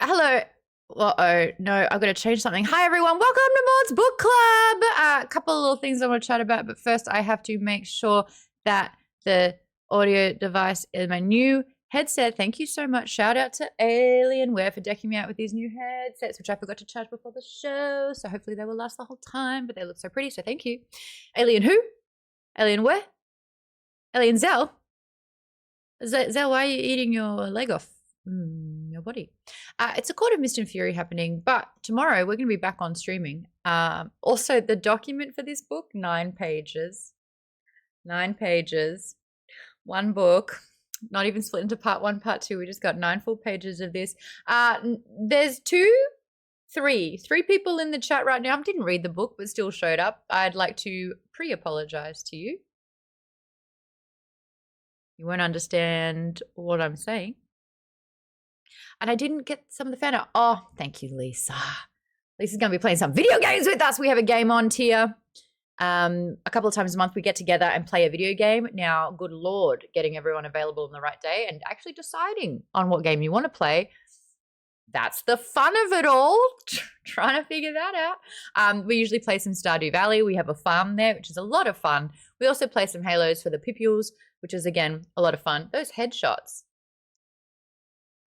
Hello. Uh-oh. No, I've got to change something. Hi, everyone. Welcome to Maude's Book Club. A couple of little things I want to chat about, but first I have to make sure that the audio device is my new headset. Thank you so much. Shout out to Alienware for decking me out with these new headsets, which I forgot to charge before the show. So hopefully they will last the whole time, but they look so pretty. So thank you. Alien who? Alienware? Alien Zell? Zell, why are you eating your leg off? Your body. It's a Court of Mist and Fury happening, but tomorrow we're going to be back on streaming. Also, the document for this book, 9 pages. 9 pages. One book. Not even split into part 1, part 2. We just got 9 full pages of this. There's three people in the chat right now. I didn't read the book, but still showed up. I'd like to pre-apologize to you. You won't understand what I'm saying. And I didn't get some of the fan art. Oh, thank you, Lisa. Lisa's going to be playing some video games with us. We have a game on tier. A couple of times a month we get together and play a video game. Now, good Lord, getting everyone available on the right day and actually deciding on what game you want to play. That's the fun of it all, trying to figure that out. We usually play some Stardew Valley. We have a farm there, which is a lot of fun. We also play some Halos for the Pipules, which is, again, a lot of fun. Those headshots.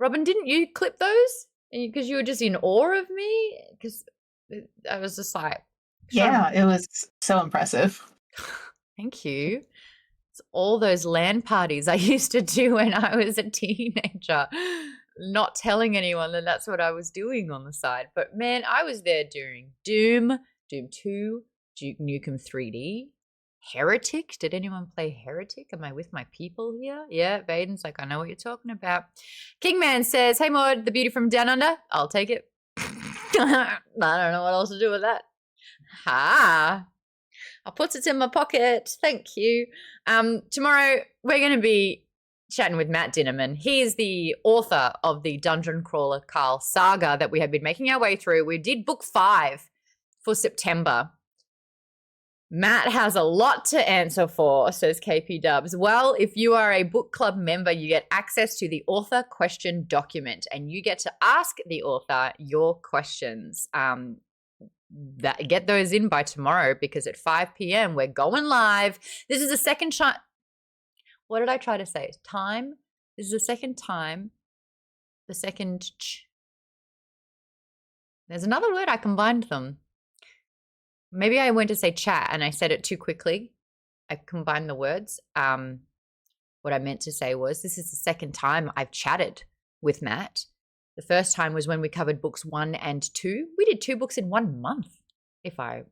Robin, didn't you clip those? Because you were just in awe of me? Because I was just like... Yeah, it was so impressive. Thank you. It's all those LAN parties I used to do when I was a teenager. Not telling anyone that that's what I was doing on the side. But, man, I was there during Doom, Doom 2, Duke Nukem 3D, Heretic. Did anyone play Heretic? Am I with my people here? Yeah, Vaden's like, I know what you're talking about. Kingman says, hey, Maude, the beauty from Down Under. I'll take it. I don't know what else to do with that. Ha. I'll put it in my pocket. Thank you. Tomorrow we're going to be chatting with Matt Dinnerman. He is the author of the Dungeon Crawler Carl saga that we have been making our way through. We did book 5 for September. Matt has a lot to answer for, says KP Dubs. Well, if you are a book club member, you get access to the author question document and you get to ask the author your questions. Get those in by tomorrow because at 5 p.m. we're going live. This is the second time. What did I try to say? Time? This is the second time. The second. There's another word. I combined them. Maybe I went to say chat and I said it too quickly. I combined the words. What I meant to say was this is the second time I've chatted with Matt. The first time was when we covered books 1 and 2. We did 2 books in 1 month, if I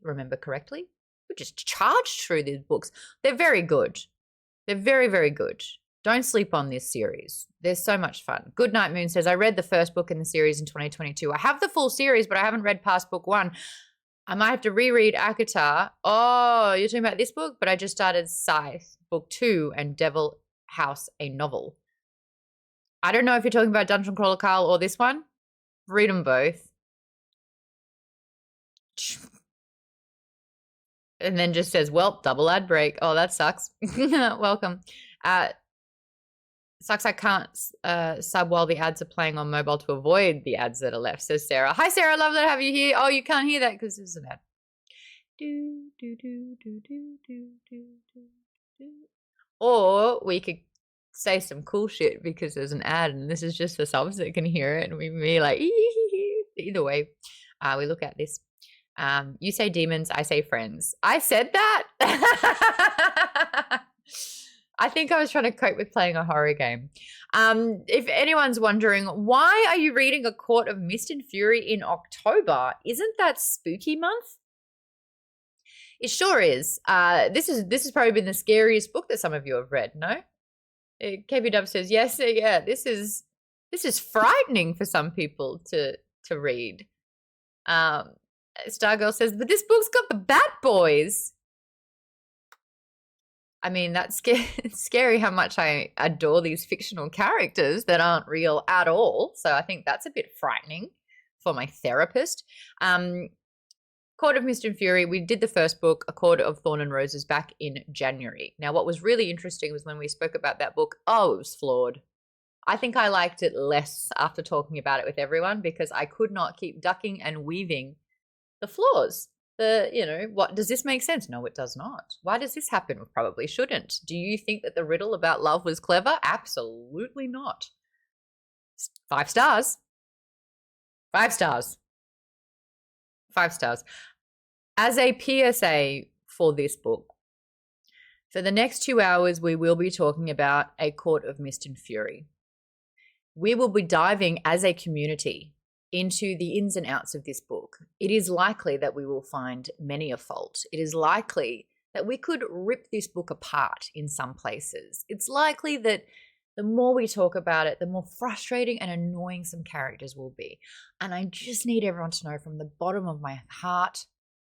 remember correctly. We just charged through these books. They're very good. They're very, very good. Don't sleep on this series. They're so much fun. Goodnight Moon says, I read the first book in the series in 2022. I have the full series, but I haven't read past book 1. I might have to reread ACOTAR. Oh, you're talking about this book? But I just started Scythe, book 2, and Devil House, a novel. I don't know if you're talking about Dungeon Crawler Carl or this one. Read them both. And then just says, well, double ad break. Oh, that sucks. Welcome. Sucks I can't sub while the ads are playing on mobile to avoid the ads that are left, says Sarah. Hi, Sarah. Love to have you here. Oh, you can't hear that because there's an ad. Or we could say some cool shit because there's an ad and this is just the subs that can hear it and we be like, either way, we look at this. You say demons, I say friends. I said that. I think I was trying to cope with playing a horror game. If anyone's wondering, why are you reading A Court of Mist and Fury in October? Isn't that spooky month? It sure is. This has probably been the scariest book that some of you have read, no? KB Dub says, yes, yeah, this is frightening for some people to read. Stargirl says, but this book's got the Bat Boys. I mean, that's scary how much I adore these fictional characters that aren't real at all. So I think that's a bit frightening for my therapist. Court of Mist and Fury, we did the first book, A Court of Thorn and Roses, back in January. Now, what was really interesting was when we spoke about that book, it was flawed. I think I liked it less after talking about it with everyone because I could not keep ducking and weaving the flaws. What does this make sense? No, it does not. Why does this happen? It probably shouldn't. Do you think that the riddle about love was clever? Absolutely not. 5 stars. 5 stars. 5 stars. As a PSA for this book, for the next 2 hours, we will be talking about A Court of Mist and Fury. We will be diving as a community into the ins and outs of this book. It is likely that we will find many a fault. It is likely that we could rip this book apart in some places. It's likely that the more we talk about it, the more frustrating and annoying some characters will be. And I just need everyone to know from the bottom of my heart,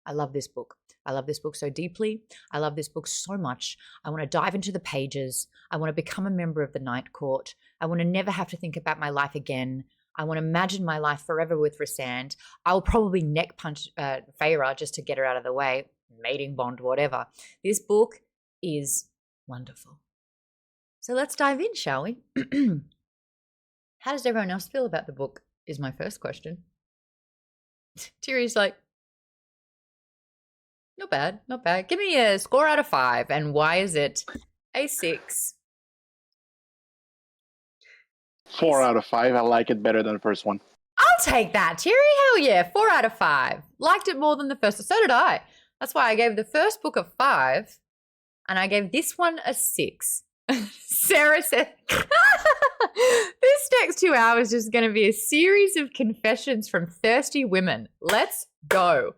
I love this book. I love this book so deeply. I love this book so much. I want to dive into the pages. I want to become a member of the Night Court. I want to never have to think about my life again. I want to imagine my life forever with Rhysand. I'll probably neck punch Feyra just to get her out of the way. Mating bond, whatever. This book is wonderful. So let's dive in, shall we? How does everyone else feel about the book is my first question. Tiri's like, not bad, not bad. Give me a score out of 5. And why is it a 6? 4 out of 5. I like it better than the first one. I'll take that, Tiri. Hell yeah. 4 out of 5. Liked it more than the first. So did I. That's why I gave the first book a 5 and I gave this one a 6. Sarah said, this next 2 hours is just going to be a series of confessions from thirsty women. Let's go.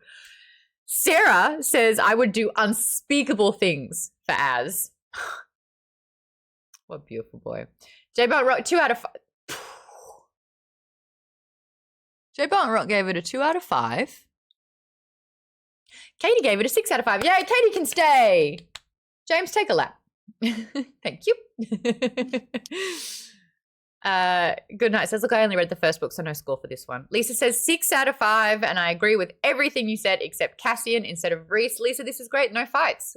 Sarah says, I would do unspeakable things for Az. What a beautiful boy. J. Barton Rock, 2 out of 5. J. Barton Rock gave it a 2 out of 5. Katie gave it a 6 out of 5. Yay, Katie can stay. James, take a lap. Thank you. Good night says, look, I only read the first book, so no score for this one. Lisa says 6 out of 5, and I agree with everything you said except Cassian instead of Rhys. Lisa, this is great. No fights.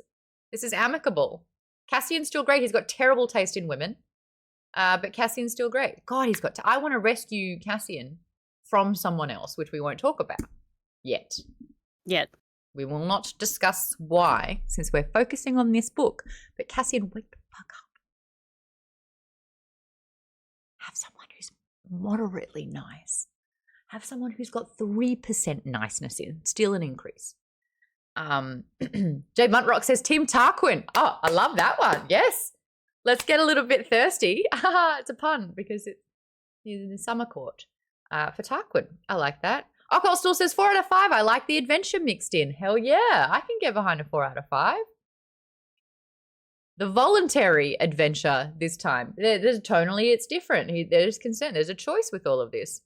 This is amicable. Cassian's still great. He's got terrible taste in women, but Cassian's still great. God, I want to rescue Cassian from someone else, which we won't talk about yet. We will not discuss why, since we're focusing on this book. But Cassian, wake the fuck up. Have someone who's moderately nice. Have someone who's got 3% niceness in, still an increase. Jay Muntrock says Team Tarquin. Oh, I love that one. Yes. Let's get a little bit thirsty. It's a pun because it's in the summer court for Tarquin. I like that. Alcohol still says 4 out of 5. I like the adventure mixed in. Hell yeah. I can get behind a 4 out of 5. The voluntary adventure this time. There's tonally, it's different. There's consent. There's a choice with all of this.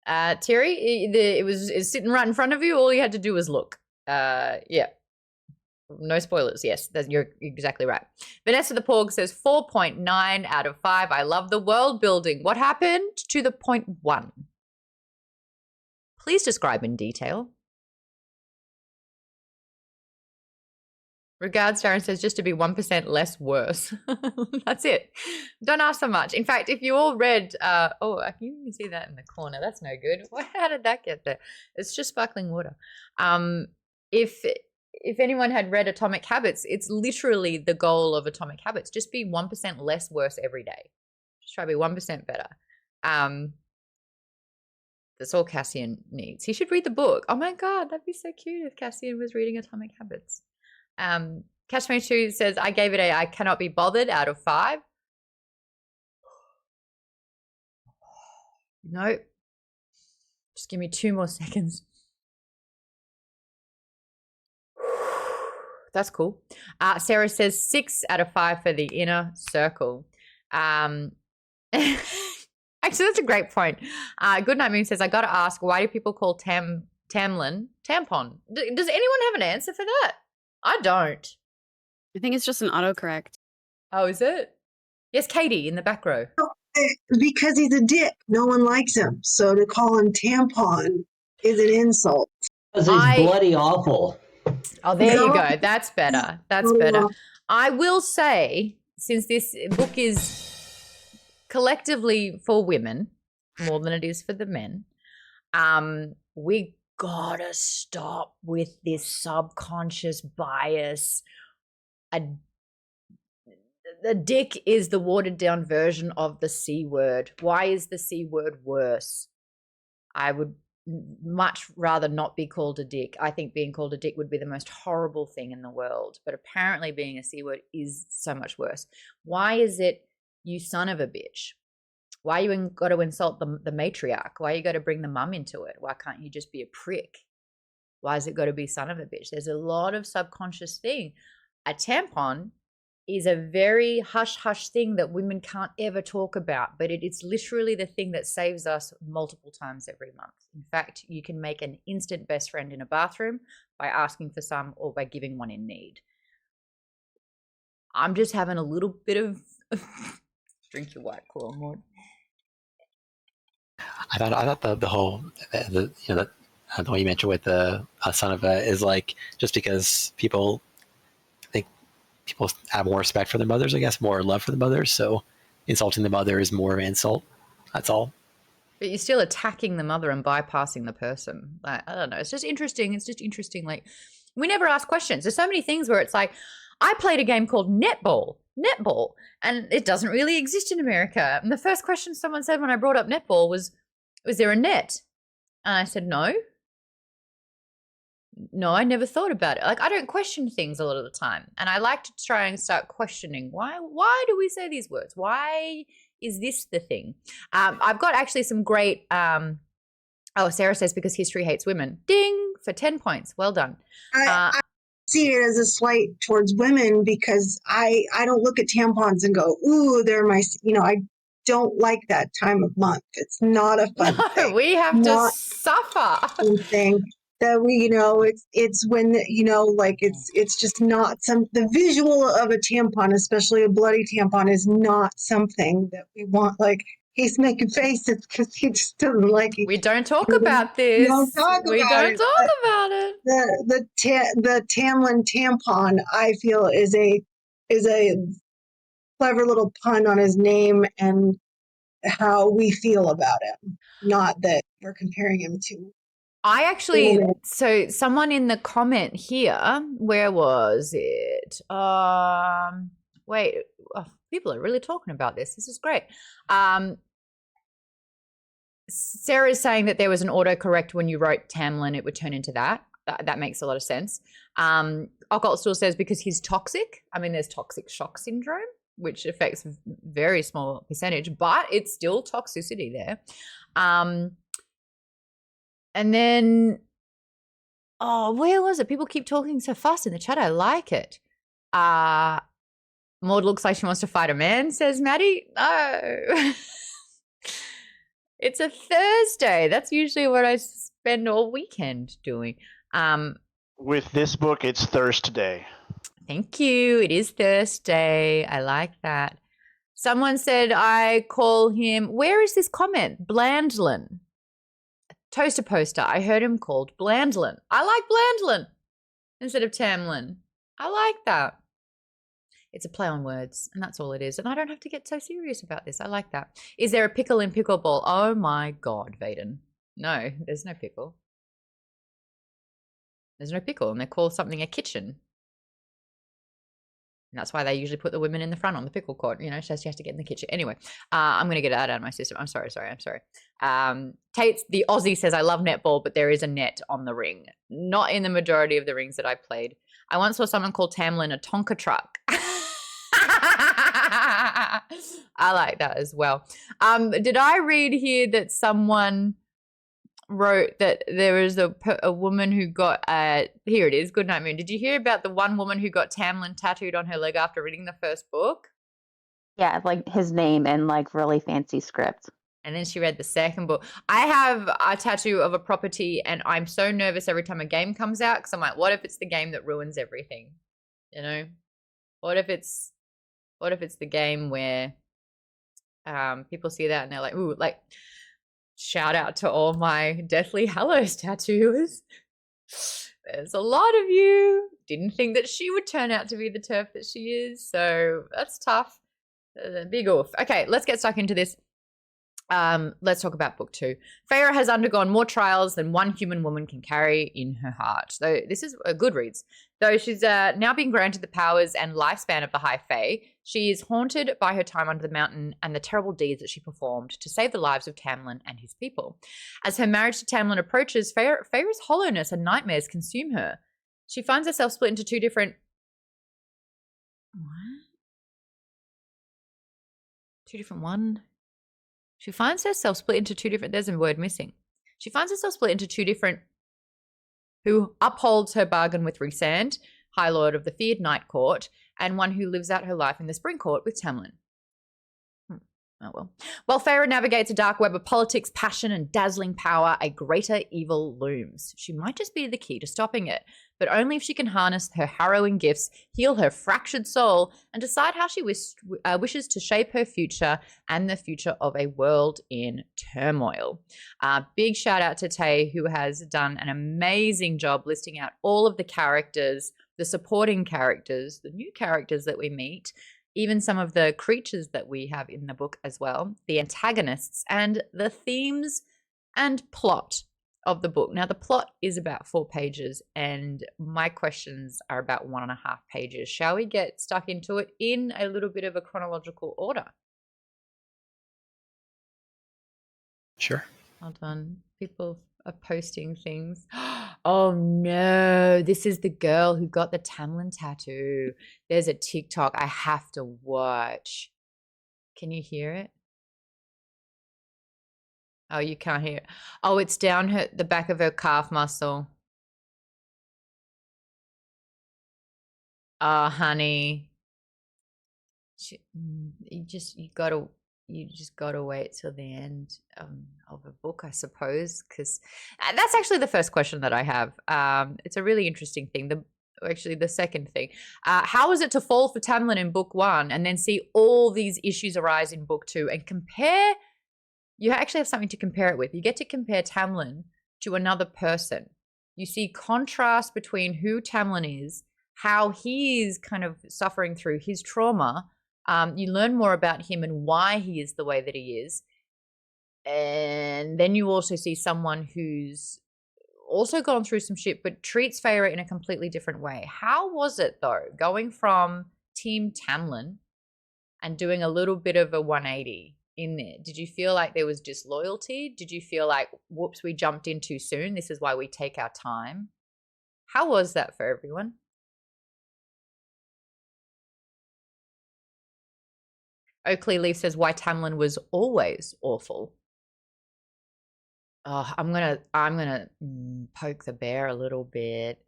Terry, it's sitting right in front of you. All you had to do was look. Yeah. No spoilers. Yes, you're exactly right. Vanessa the Porg says 4.9 out of 5. I love the world building. What happened to the 0.1? Please describe in detail. Regards, Darren says, just to be 1% less worse. That's it. Don't ask so much. In fact, if you all read, I can even see that in the corner. That's no good. How did that get there? It's just sparkling water. If anyone had read Atomic Habits, it's literally the goal of Atomic Habits. Just be 1% less worse every day. Just try to be 1% better. That's all Cassian needs. He should read the book. Oh my God, that'd be so cute if Cassian was reading Atomic Habits. Catch22 says, I gave it I cannot be bothered out of 5. Nope. Just give me 2 more seconds. That's cool. Sarah says 6 out of 5 for the inner circle. Actually, that's a great point. Goodnight Moon says, I got to ask, why do people call Tamlin tampon? Does anyone have an answer for that? I don't. I think it's just an autocorrect. Oh, is it? Yes, Katie in the back row. Because he's a dick. No one likes him. So to call him tampon is an insult. Because he's bloody awful. Oh, there you go. That's better. That's better. I will say, since this book is collectively for women more than it is for the men. We gotta stop with this subconscious bias. The dick is the watered down version of the C word. Why is the C word worse? I would much rather not be called a dick. I think being called a dick would be the most horrible thing in the world. But apparently being a C word is so much worse. Why is it you son of a bitch? Why you got to insult the matriarch? Why you got to bring the mum into it? Why can't you just be a prick? Why has it got to be son of a bitch? There's a lot of subconscious thing. A tampon is a very hush-hush thing that women can't ever talk about, but it's literally the thing that saves us multiple times every month. In fact, you can make an instant best friend in a bathroom by asking for some or by giving one in need. I'm just having a little bit of drink your White Claw, Maude. I thought the whole the way you mentioned with the son of a is like just because people have more respect for their mothers, I guess, more love for the mothers. So insulting the mother is more of an insult. That's all. But you're still attacking the mother and bypassing the person. I don't know. It's just interesting. Like, we never ask questions. There's so many things where it's like, I played a game called netball, and it doesn't really exist in America. And the first question someone said when I brought up netball was there a net? And I said, no, I never thought about it. Like, I don't question things a lot of the time. And I like to try and start questioning why do we say these words? Why is this the thing? I've got actually some great, Sarah says because history hates women. Ding, for 10 points. Well done. I see it as a slight towards women because I don't look at tampons and go, ooh, they're my, I don't like that time of month. It's not a fun thing. We have to suffer. Thing that we, it's when, it's just not the visual of a tampon, especially a bloody tampon, is not something that we want. Like, he's making faces because he just doesn't like it. We don't talk about this. We don't talk about it. The Tamlin tampon, I feel, is a clever little pun on his name and how we feel about him. Not that we're comparing him to. I actually, so someone in the comment here, where was it? Wait, people are really talking about this. This is great. Sarah's saying that there was an autocorrect when you wrote Tamlin, it would turn into that. That makes a lot of sense. Occult still says because he's toxic. I mean, there's toxic shock syndrome, which affects a very small percentage, but it's still toxicity there. And then, where was it? People keep talking so fast in the chat. I like it. Maude looks like she wants to fight a man, says Maddie. No. It's a Thursday. That's usually what I spend all weekend doing. With this book, it's Thursday. Thank you. It is Thursday. I like that. Someone said I call him, where is this comment? Blandlin. Toaster poster. I heard him called Blandlin. I like Blandlin instead of Tamlin. I like that. It's a play on words, and that's all it is. And I don't have to get so serious about this. I like that. Is there a pickle in pickleball? Oh my God, Vaden. No, there's no pickle. There's no pickle, and they call something a kitchen. And that's why they usually put the women in the front on the pickle court. So she has to get in the kitchen. Anyway, I'm going to get that out of my system. I'm sorry. Tate, the Aussie, says, I love netball, but there is a net on the ring. Not in the majority of the rings that I played. I once saw someone call Tamlin a Tonka truck. I like that as well. Did I read here that someone wrote that there is a woman who got here it is, Good Night Moon. Did you hear about the one woman who got Tamlin tattooed on her leg after reading the first book? Yeah, like his name and like really fancy script. And then she read the second book. I have a tattoo of a property and I'm so nervous every time a game comes out because I'm like, what if it's the game that ruins everything? What if it's the game where people see that and they're like, ooh, like, shout out to all my Deathly Hallows tattooers. There's a lot of you. Didn't think that she would turn out to be the turf that she is. So that's tough. Big oof. Okay, let's get stuck into this. Let's talk about book 2. Feyra has undergone more trials than one human woman can carry in her heart. So this is a good reads. Though she's now been granted the powers and lifespan of the High Fae, she is haunted by her time under the mountain and the terrible deeds that she performed to save the lives of Tamlin and his people. As her marriage to Tamlin approaches, Feyra's hollowness and nightmares consume her. She finds herself split into 2 different... What? 2 different one? She finds herself split into 2 different... There's a word missing. She finds herself split into 2 different... Who upholds her bargain with Rhysand, High Lord of the feared Night Court, and one who lives out her life in the Spring Court with Tamlin. Oh well. While Feyra navigates a dark web of politics, passion, and dazzling power, a greater evil looms. She might just be the key to stopping it, but only if she can harness her harrowing gifts, heal her fractured soul, and decide how she wishes to shape her future and the future of a world in turmoil. Big shout out to Tay, who has done an amazing job listing out all of the characters, the supporting characters, the new characters that we meet, even some of the creatures that we have in the book as well, the antagonists, and the themes and plot of the book. Now, the plot is about 4 pages, and my questions are about 1.5 pages. Shall we get stuck into it in a little bit of a chronological order? Sure. Hold on. People are posting things. Oh no, this is the girl who got the Tamlin tattoo. There's a TikTok I have to watch. Can you hear it? Oh, you can't hear it. Oh, it's down the back of her calf muscle. Oh, honey. You just gotta wait till the end of a book, I suppose, because that's actually the first question that I have. It's a really interesting thing. The second thing, how is it to fall for Tamlin in book 1 and then see all these issues arise in book 2 and compare? You actually have something to compare it with. You get to compare Tamlin to another person. You see contrast between who Tamlin is, how he is kind of suffering through his trauma. You learn more about him and why he is the way that he is. And then you also see someone who's also gone through some shit but treats Feyra in a completely different way. How was it, though, going from Team Tamlin and doing a little bit of a 180 in there? Did you feel like there was disloyalty? Did you feel like, whoops, we jumped in too soon? This is why we take our time. How was that for everyone? Oakley Leaf says why Tamlin was always awful. Oh, I'm gonna poke the bear a little bit.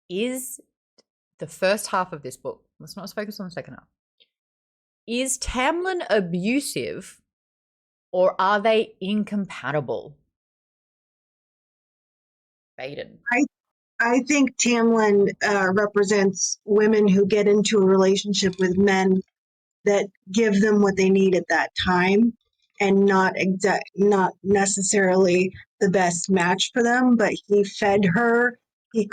Is the first half of this book, let's not focus on the second half, is Tamlin abusive or are they incompatible? Baden. I think Tamlin represents women who get into a relationship with men that give them what they need at that time, and not necessarily the best match for them. But he fed her. She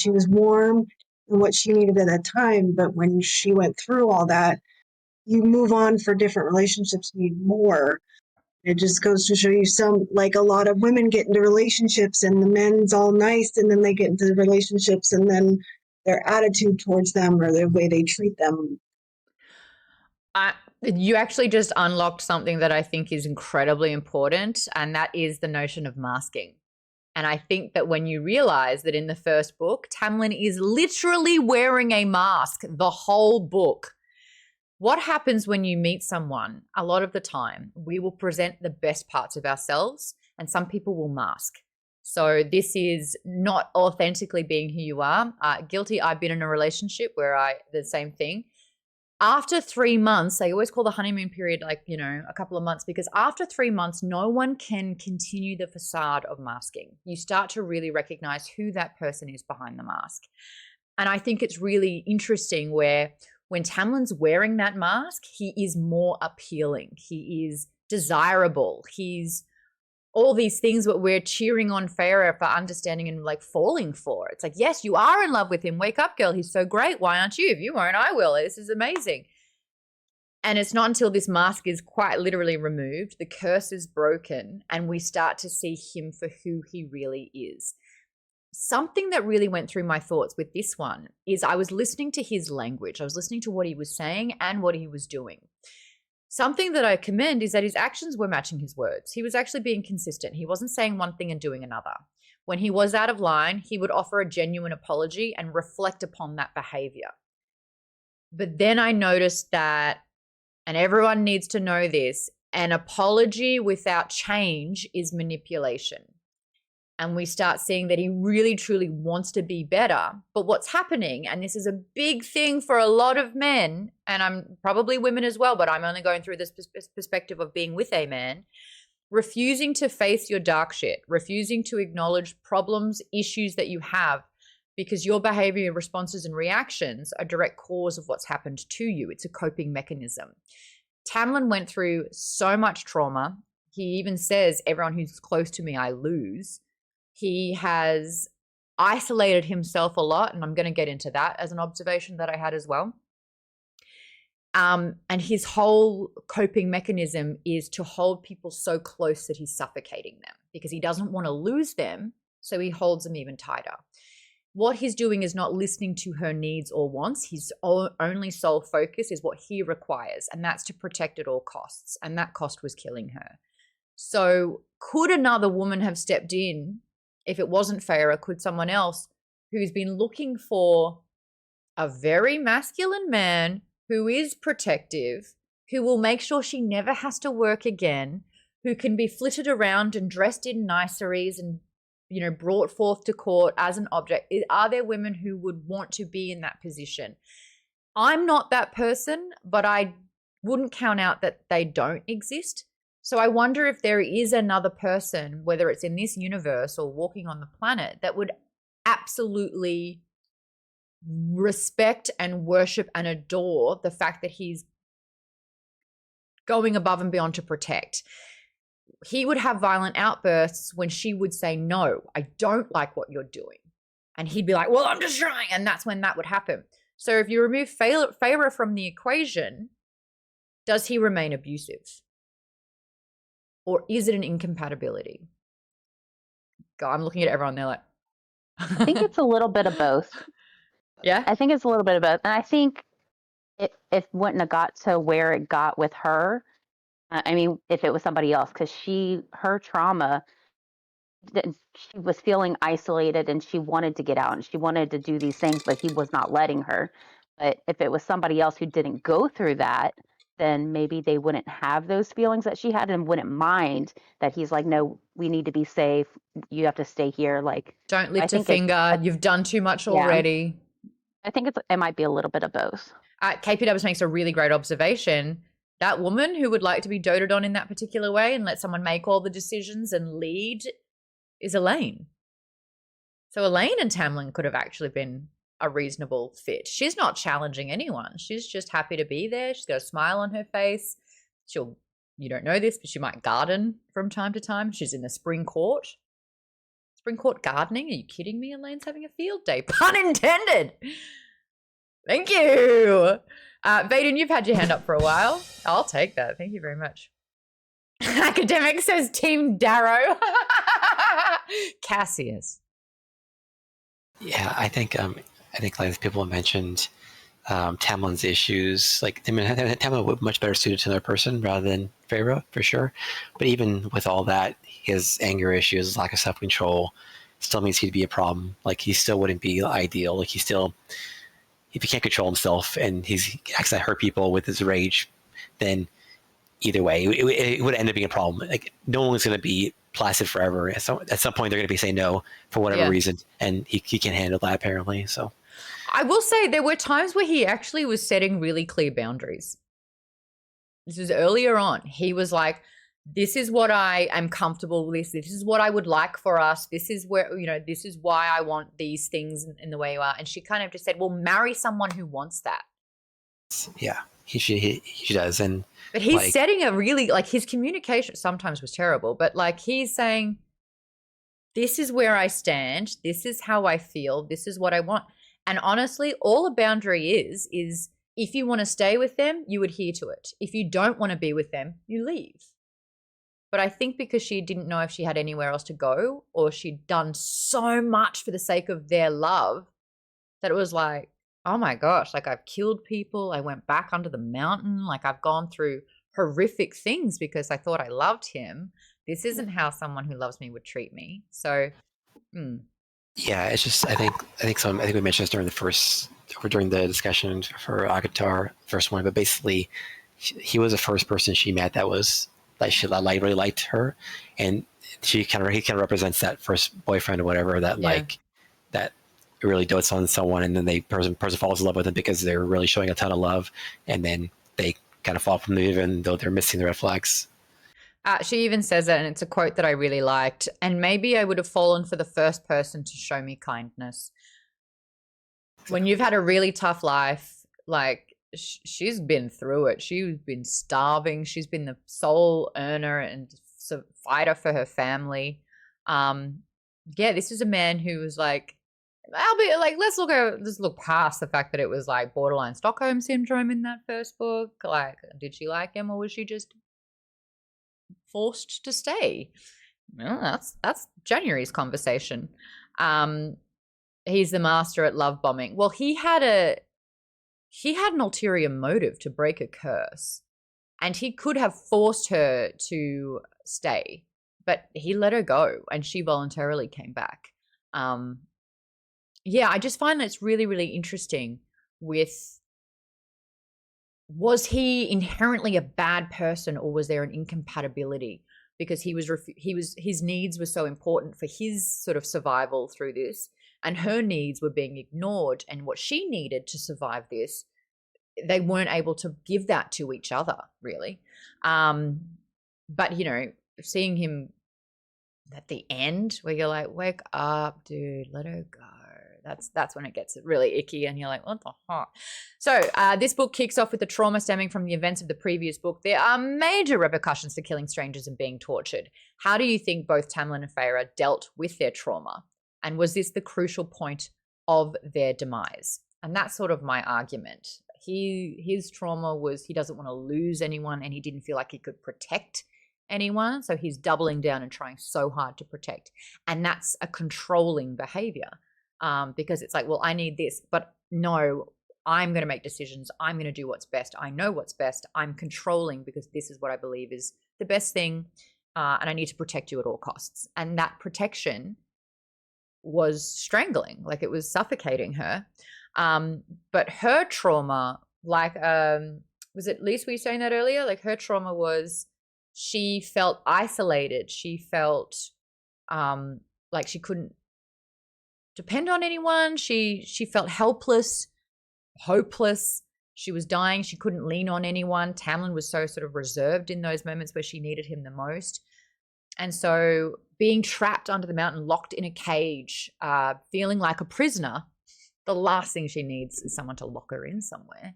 was warm and what she needed at that time. But when she went through all that, you move on for different relationships. Need more. It just goes to show you a lot of women get into relationships and the men's all nice, and then they get into the relationships and then their attitude towards them or the way they treat them. You actually just unlocked something that I think is incredibly important, and that is the notion of masking. And I think that when you realize that in the first book, Tamlin is literally wearing a mask the whole book. What happens when you meet someone? A lot of the time, we will present the best parts of ourselves, and some people will mask. So this is not authentically being who you are. Guilty, I've been in a relationship where the same thing. After 3 months, they always call the honeymoon period a couple of months, because after 3 months, no one can continue the facade of masking. You start to really recognize who that person is behind the mask. And I think it's really interesting where when Tamlin's wearing that mask, he is more appealing. He is desirable. He's all these things that we're cheering on Feyra for understanding and like falling for. It's like, yes, you are in love with him. Wake up, girl. He's so great. Why aren't you? If you weren't, I will. This is amazing. And it's not until this mask is quite literally removed, the curse is broken, and we start to see him for who he really is. Something that really went through my thoughts with this one is I was listening to his language. I was listening to what he was saying and what he was doing. Something that I commend is that his actions were matching his words. He was actually being consistent. He wasn't saying one thing and doing another. When he was out of line, he would offer a genuine apology and reflect upon that behavior. But then I noticed that, and everyone needs to know this, an apology without change is manipulation. And we start seeing that he really truly wants to be better. But what's happening, and this is a big thing for a lot of men, and I'm probably women as well, but I'm only going through this perspective of being with a man, refusing to face your dark shit, refusing to acknowledge problems, issues that you have, because your behavior, responses, and reactions are a direct cause of what's happened to you. It's a coping mechanism. Tamlin went through so much trauma. He even says, everyone who's close to me, I lose. He has isolated himself a lot, and I'm going to get into that as an observation that I had as well. And his whole coping mechanism is to hold people so close that he's suffocating them because he doesn't want to lose them, so he holds them even tighter. What he's doing is not listening to her needs or wants. His only sole focus is what he requires, and that's to protect at all costs, and that cost was killing her. So could another woman have stepped in? If it wasn't Feyra, could someone else who's been looking for a very masculine man who is protective, who will make sure she never has to work again, who can be flitted around and dressed in niceries and, you know, brought forth to court as an object? Are there women who would want to be in that position? I'm not that person, but I wouldn't count out that they don't exist. So I wonder if there is another person, whether it's in this universe or walking on the planet, that would absolutely respect and worship and adore the fact that he's going above and beyond to protect. He would have violent outbursts when she would say, no, I don't like what you're doing. And he'd be like, well, I'm just trying. And that's when that would happen. So if you remove Feyra from the equation, does he remain abusive? Or is it an incompatibility? God, I'm looking at everyone. They're like, I think it's a little bit of both. Yeah? I think it's a little bit of both. And I think it wouldn't have got to where it got with her. I mean, if it was somebody else, because her trauma, she was feeling isolated and she wanted to get out and she wanted to do these things, but he was not letting her. But if it was somebody else who didn't go through that, then maybe they wouldn't have those feelings that she had and wouldn't mind that he's like, no, we need to be safe. You have to stay here. Like, don't lift a finger. You've done too much already. I think it might be a little bit of both. KP Dubs makes a really great observation. That woman who would like to be doted on in that particular way and let someone make all the decisions and lead is Elaine. So Elaine and Tamlin could have actually been a reasonable fit. She's not challenging anyone. She's just happy to be there. She's got a smile on her face. You don't know this, but she might garden from time to time. She's in the spring court. Spring court gardening? Are you kidding me? Elaine's having a field day. Pun intended. Thank you. Vaden, you've had your hand up for a while. I'll take that. Thank you very much. Academic says Team Darrow. Cassius. Yeah, I think like people have mentioned Tamlin's issues. Like, I mean, Tamlin would be much better suited to another person rather than Feyra, for sure. But even with all that, his anger issues, lack of self-control, still means he'd be a problem. Like, he still wouldn't be ideal. Like, if he can't control himself and he's actually hurt people with his rage, then either way, it would end up being a problem. Like, no one's going to be placid forever. At some point, they're going to be saying no for whatever reason, and he can't handle that, apparently. So, I will say there were times where he actually was setting really clear boundaries. This was earlier on. He was like, this is what I am comfortable with. This is what I would like for us. This is where, this is why I want these things in the way you are. And she kind of just said, well, marry someone who wants that. Yeah, he does. And But he's like, setting a really, like, his communication sometimes was terrible, but like he's saying, this is where I stand. This is how I feel. This is what I want. And honestly, all a boundary is if you want to stay with them, you adhere to it. If you don't want to be with them, you leave. But I think because she didn't know if she had anywhere else to go, or she'd done so much for the sake of their love, that it was like, oh my gosh, like I've killed people. I went back under the mountain. Like I've gone through horrific things because I thought I loved him. This isn't how someone who loves me would treat me. So, yeah, it's just I think we mentioned this during the discussion for ACOTAR first one, but basically he was the first person she met that was like she really liked her, and he kind of represents that first boyfriend or whatever that that really dotes on someone, and then person falls in love with them because they're really showing a ton of love, and then they kind of fall from them even though they're missing the red flags. She even says it, and it's a quote that I really liked. And maybe I would have fallen for the first person to show me kindness. When you've had a really tough life, like she's been through it. She's been starving. She's been the sole earner and fighter for her family. This is a man who was like, I'll be like, let's look past the fact that it was like borderline Stockholm syndrome in that first book. Like, did she like him, or was she just forced to stay? Well, that's January's conversation. He's the master at love bombing. Well, he had an ulterior motive to break a curse, and he could have forced her to stay, but he let her go, and she voluntarily came back. I just find that it's really, really interesting with, was he inherently a bad person, or was there an incompatibility because his needs were so important for his sort of survival through this, and her needs were being ignored, and what she needed to survive this, they weren't able to give that to each other really. But seeing him at the end where you're like, wake up, dude, let her go. That's when it gets really icky, and you're like, what the fuck? So this book kicks off with the trauma stemming from the events of the previous book. There are major repercussions for killing strangers and being tortured. How do you think both Tamlin and Feyra dealt with their trauma? And was this the crucial point of their demise? And that's sort of my argument. His trauma was he doesn't want to lose anyone, and he didn't feel like he could protect anyone. So he's doubling down and trying so hard to protect. And that's a controlling behavior. Because it's like, well, I need this, but no, I'm going to make decisions. I'm going to do what's best. I know what's best. I'm controlling because this is what I believe is the best thing, and I need to protect you at all costs. And that protection was strangling, like it was suffocating her. But her trauma, like, was it Lise, were you saying that earlier? Like her trauma was she felt isolated. She felt like she couldn't depend on anyone. She felt helpless, hopeless. She was dying. She couldn't lean on anyone. Tamlin was so sort of reserved in those moments where she needed him the most. And so being trapped under the mountain, locked in a cage, feeling like a prisoner, the last thing she needs is someone to lock her in somewhere.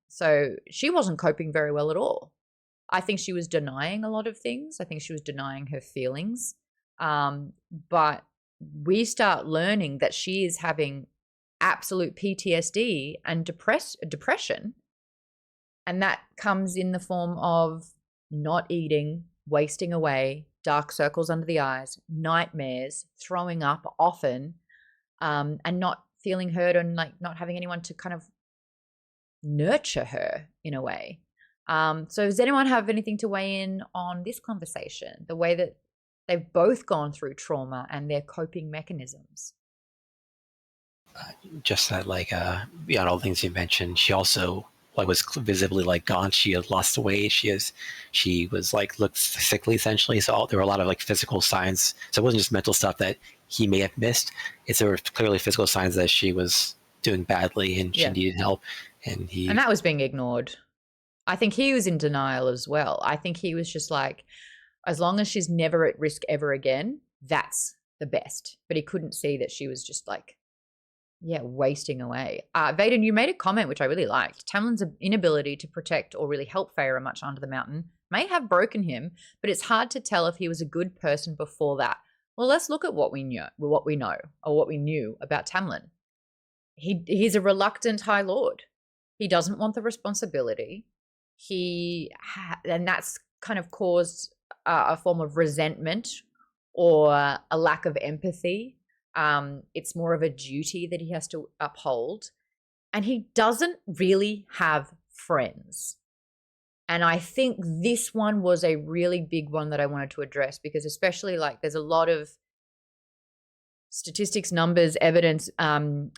So she wasn't coping very well at all. I think she was denying a lot of things. I think she was denying her feelings. But we start learning that she is having absolute PTSD and depression. And that comes in the form of not eating, wasting away, dark circles under the eyes, nightmares, throwing up often, and not feeling heard, and like not having anyone to kind of nurture her in a way. So does anyone have anything to weigh in on this conversation, the way that they've both gone through trauma and their coping mechanisms? Just that, like, beyond all the things you mentioned, she also was visibly gaunt. She had lost weight. She was looked sickly essentially. So there were a lot of physical signs. So it wasn't just mental stuff that he may have missed. There were clearly physical signs that she was doing badly and she needed help. And that was being ignored. I think he was in denial as well. I think he was just like, as long as she's never at risk ever again, that's the best. But he couldn't see that she was just wasting away. Vaden, you made a comment which I really liked. Tamlin's inability to protect or really help Feyre much under the mountain may have broken him, but it's hard to tell if he was a good person before that. Well, let's look at what we know or what we knew about Tamlin. He's a reluctant High Lord. He doesn't want the responsibility. And that's kind of caused a form of resentment or a lack of empathy. It's more of a duty that he has to uphold. And he doesn't really have friends. And I think this one was a really big one that I wanted to address, because especially like there's a lot of statistics, numbers, evidence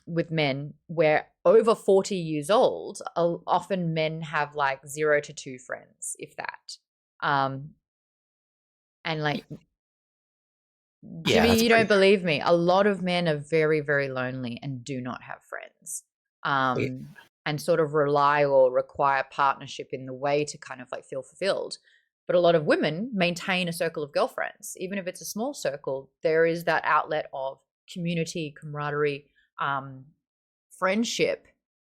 with men where over 40 years old, often men have like 0 to 2 friends, if that. And like, Jimmy, you don't believe me. A lot of men are very, very lonely and do not have friends. And sort of rely or require partnership in the way to kind of like feel fulfilled. But a lot of women maintain a circle of girlfriends. Even if it's a small circle, there is that outlet of community, camaraderie, friendship,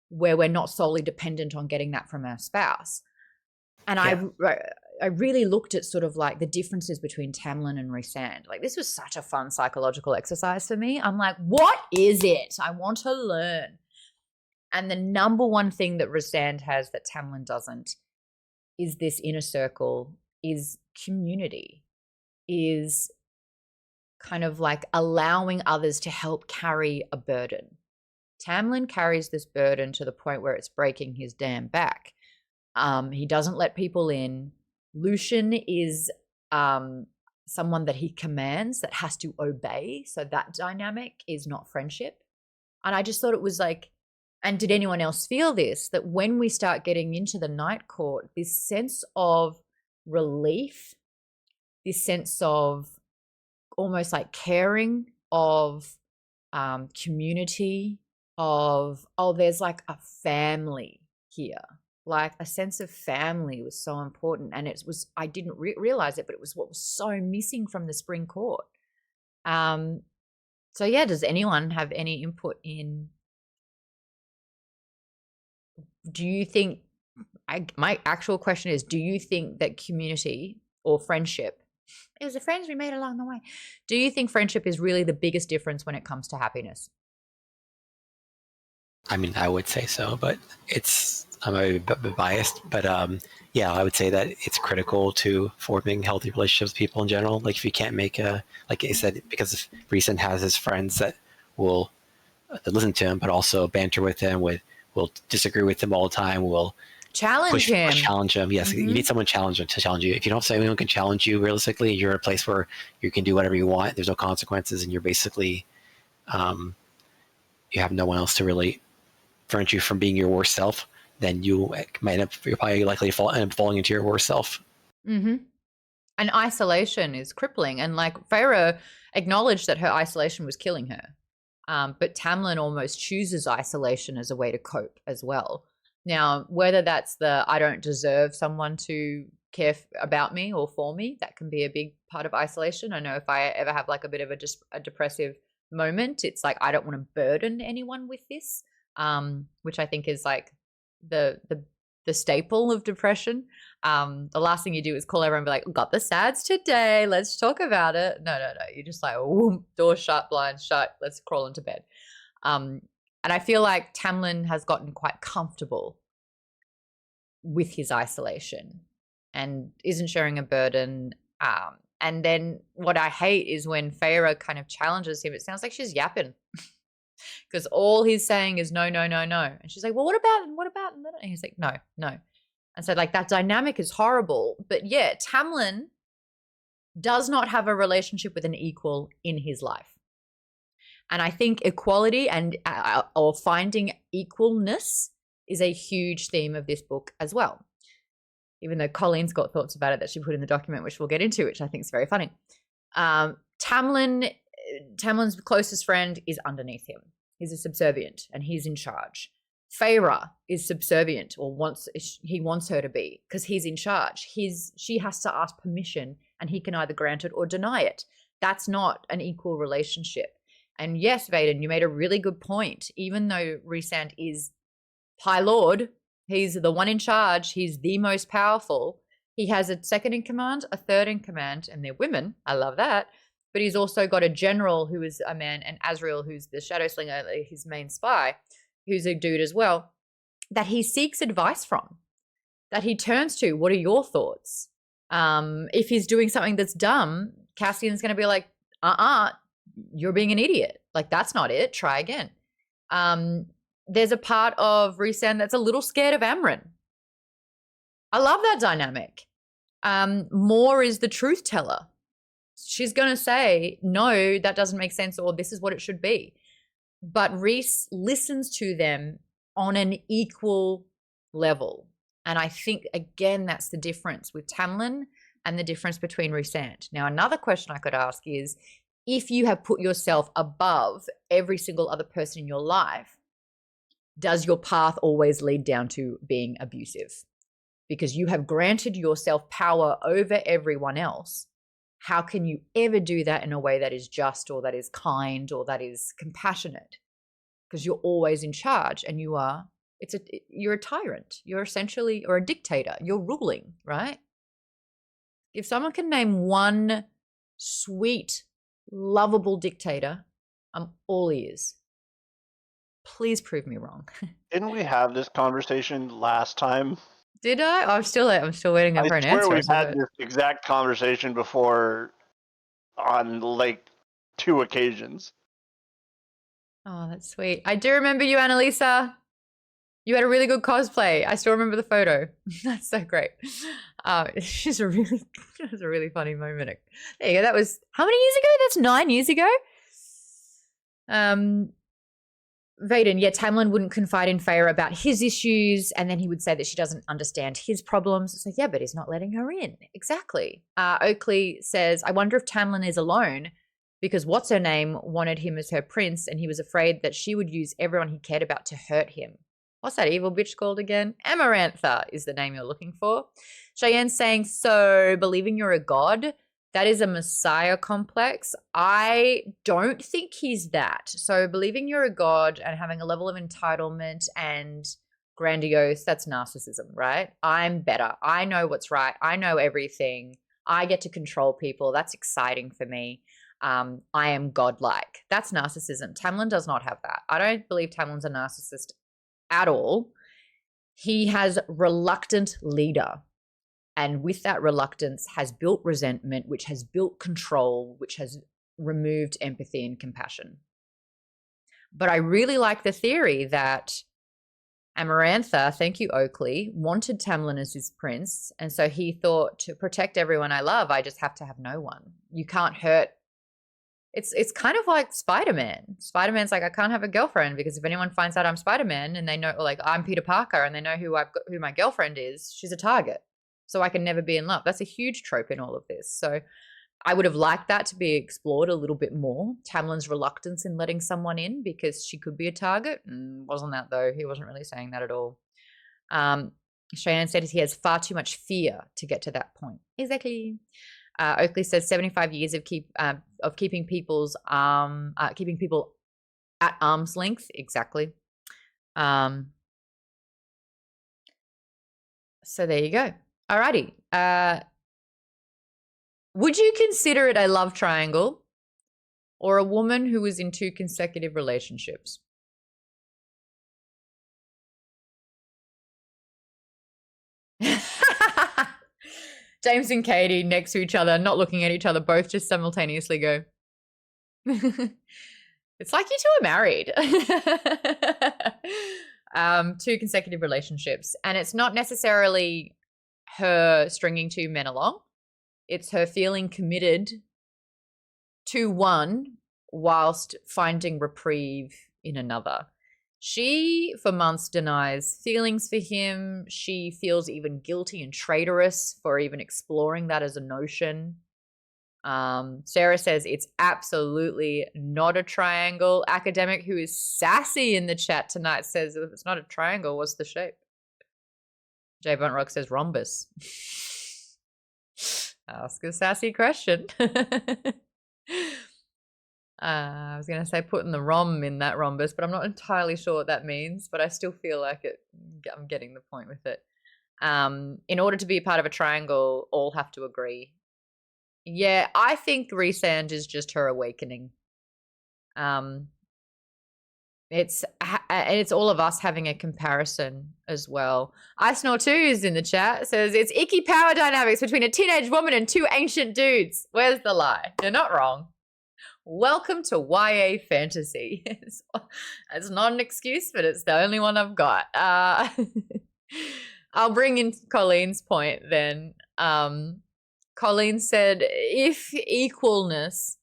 where we're not solely dependent on getting that from our spouse. And I really looked at sort of like the differences between Tamlin and Rhysand. Like, this was such a fun psychological exercise for me. I'm like, what is it? I want to learn. And the number one thing that Rhysand has that Tamlin doesn't is this inner circle, is community, is kind of like allowing others to help carry a burden. Tamlin carries this burden to the point where it's breaking his damn back. He doesn't let people in. Lucian is someone that he commands, that has to obey. So that dynamic is not friendship. And I just thought it was like, and did anyone else feel this, that when we start getting into the night court, this sense of relief, this sense of almost like caring, of community, of, oh, there's like a family here. Like a sense of family was so important. And it was, I didn't realize it, but it was what was so missing from the spring court. So yeah, does anyone have any input in, do you think, my actual question is, do you think that community or friendship, it was the friends we made along the way, do you think friendship is really the biggest difference when it comes to happiness? I mean, I would say so, but I'm a bit biased, but yeah, I would say that it's critical to forming healthy relationships with people in general. Like if you can't make like I said, because Rhysand has his friends that will listen to him, but also banter with him, will disagree with him all the time, will challenge him. Yes, you need someone to challenge you. If you don't have someone who can challenge you realistically, you're in a place where you can do whatever you want. There's no consequences, and you're basically you have no one else to really prevent you from being your worst self. Then you're probably likely to end up falling into your worst self. Mm-hmm. And isolation is crippling. And like Feyra acknowledged that her isolation was killing her. But Tamlin almost chooses isolation as a way to cope as well. Now, whether that's the I don't deserve someone to care about me or for me, that can be a big part of isolation. I know if I ever have like a bit of a depressive moment, it's like I don't want to burden anyone with this, which I think is like the staple of depression. The last thing you do is call everyone and be like, got the sads today, let's talk about it. No. You're just like, whoom, door shut, blinds shut, let's crawl into bed. And I feel like Tamlin has gotten quite comfortable with his isolation and isn't sharing a burden. And then what I hate is when Feyra kind of challenges him, it sounds like she's yapping. Because all he's saying is no. And she's like, well, what about? And he's like, no. And so like that dynamic is horrible. But yeah, Tamlin does not have a relationship with an equal in his life. And I think equality and or finding equalness is a huge theme of this book as well. Even though Colleen's got thoughts about it that she put in the document, which we'll get into, which I think is very funny. Tamlin's closest friend is underneath him. He's a subservient and he's in charge. Feyra is subservient, or he wants her to be, because he's in charge. She has to ask permission and he can either grant it or deny it. That's not an equal relationship. And yes, Vaden, you made a really good point. Even though Rhysand is High Lord, he's the one in charge, he's the most powerful, he has a second in command, a third in command, and they're women. I love that. But he's also got a general who is a man, and Azrael, who's the Shadow Slinger, his main spy, who's a dude as well, that he seeks advice from, that he turns to. What are your thoughts? If he's doing something that's dumb, Cassian's going to be like, you're being an idiot. Like, that's not it. Try again. There's a part of Rhysand that's a little scared of Amryn. I love that dynamic. Moore is the truth teller. She's going to say, no, that doesn't make sense, or this is what it should be. But Rhys listens to them on an equal level. And I think, again, that's the difference with Tamlin and the difference between Rhysand. Now, another question I could ask is, if you have put yourself above every single other person in your life, does your path always lead down to being abusive? Because you have granted yourself power over everyone else. How can you ever do that in a way that is just, or that is kind, or that is compassionate? Because you're always in charge, and you're a tyrant. You're essentially, or a dictator. You're ruling, right? If someone can name one sweet, lovable dictator, I'm all ears. Please prove me wrong. Didn't we have this conversation last time? Did I? I'm still waiting for an answer. I swear we've had this exact conversation before on like 2 occasions. Oh, that's sweet. I do remember you, Annalisa. You had a really good cosplay. I still remember the photo. That's so great. It was a really funny moment. There you go. That was how many years ago? That's 9 years ago. Vaden, yeah, Tamlin wouldn't confide in Feyre about his issues, and then he would say that she doesn't understand his problems. It's like, yeah, but he's not letting her in. Exactly. Oakley says, I wonder if Tamlin is alone because what's-her-name wanted him as her prince, and he was afraid that she would use everyone he cared about to hurt him. What's that evil bitch called again? Amarantha is the name you're looking for. Cheyenne's saying, so believing you're a god, that is a messiah complex. I don't think he's that. So believing you're a god and having a level of entitlement and grandiose, that's narcissism, right? I'm better. I know what's right. I know everything. I get to control people. That's exciting for me. I am godlike. That's narcissism. Tamlin does not have that. I don't believe Tamlin's a narcissist at all. He has reluctant leader. And with that reluctance has built resentment, which has built control, which has removed empathy and compassion. But I really like the theory that Amarantha, thank you, Oakley, wanted Tamlin as his prince. And so he thought, to protect everyone I love, I just have to have no one. You can't hurt. It's kind of like Spider-Man. Spider-Man's like, I can't have a girlfriend because if anyone finds out I'm Spider-Man and they know, like, I'm Peter Parker and they know who my girlfriend is, she's a target. So I can never be in love. That's a huge trope in all of this. So I would have liked that to be explored a little bit more. Tamlin's reluctance in letting someone in because she could be a target. Wasn't that, though? He wasn't really saying that at all. Shannon said he has far too much fear to get to that point. Exactly. Oakley says 75 years of keeping people at arm's length. Exactly. So there you go. Alrighty. Would you consider it a love triangle or a woman who was in 2 consecutive relationships? James and Katie next to each other, not looking at each other, both just simultaneously go. It's like you two are married. 2 consecutive relationships. And it's not necessarily her stringing 2 men along. It's her feeling committed to one whilst finding reprieve in another. She, for months, denies feelings for him. She feels even guilty and traitorous for even exploring that as a notion. Sarah says it's absolutely not a triangle. Academic, who is sassy in the chat tonight, says if it's not a triangle, what's the shape? Jay Buntrock says rhombus. Ask a sassy question. I was going to say putting the rom in that rhombus, but I'm not entirely sure what that means, but I still feel like I'm getting the point with it. In order to be a part of a triangle, all have to agree. Yeah, I think Rhysand is just her awakening. It's all of us having a comparison as well. I Snore 2 is in the chat, says it's icky power dynamics between a teenage woman and two ancient dudes. Where's the lie? You're not wrong. Welcome to YA fantasy. It's not an excuse, but it's the only one I've got. I'll bring in Colleen's point then. Colleen said, if equalness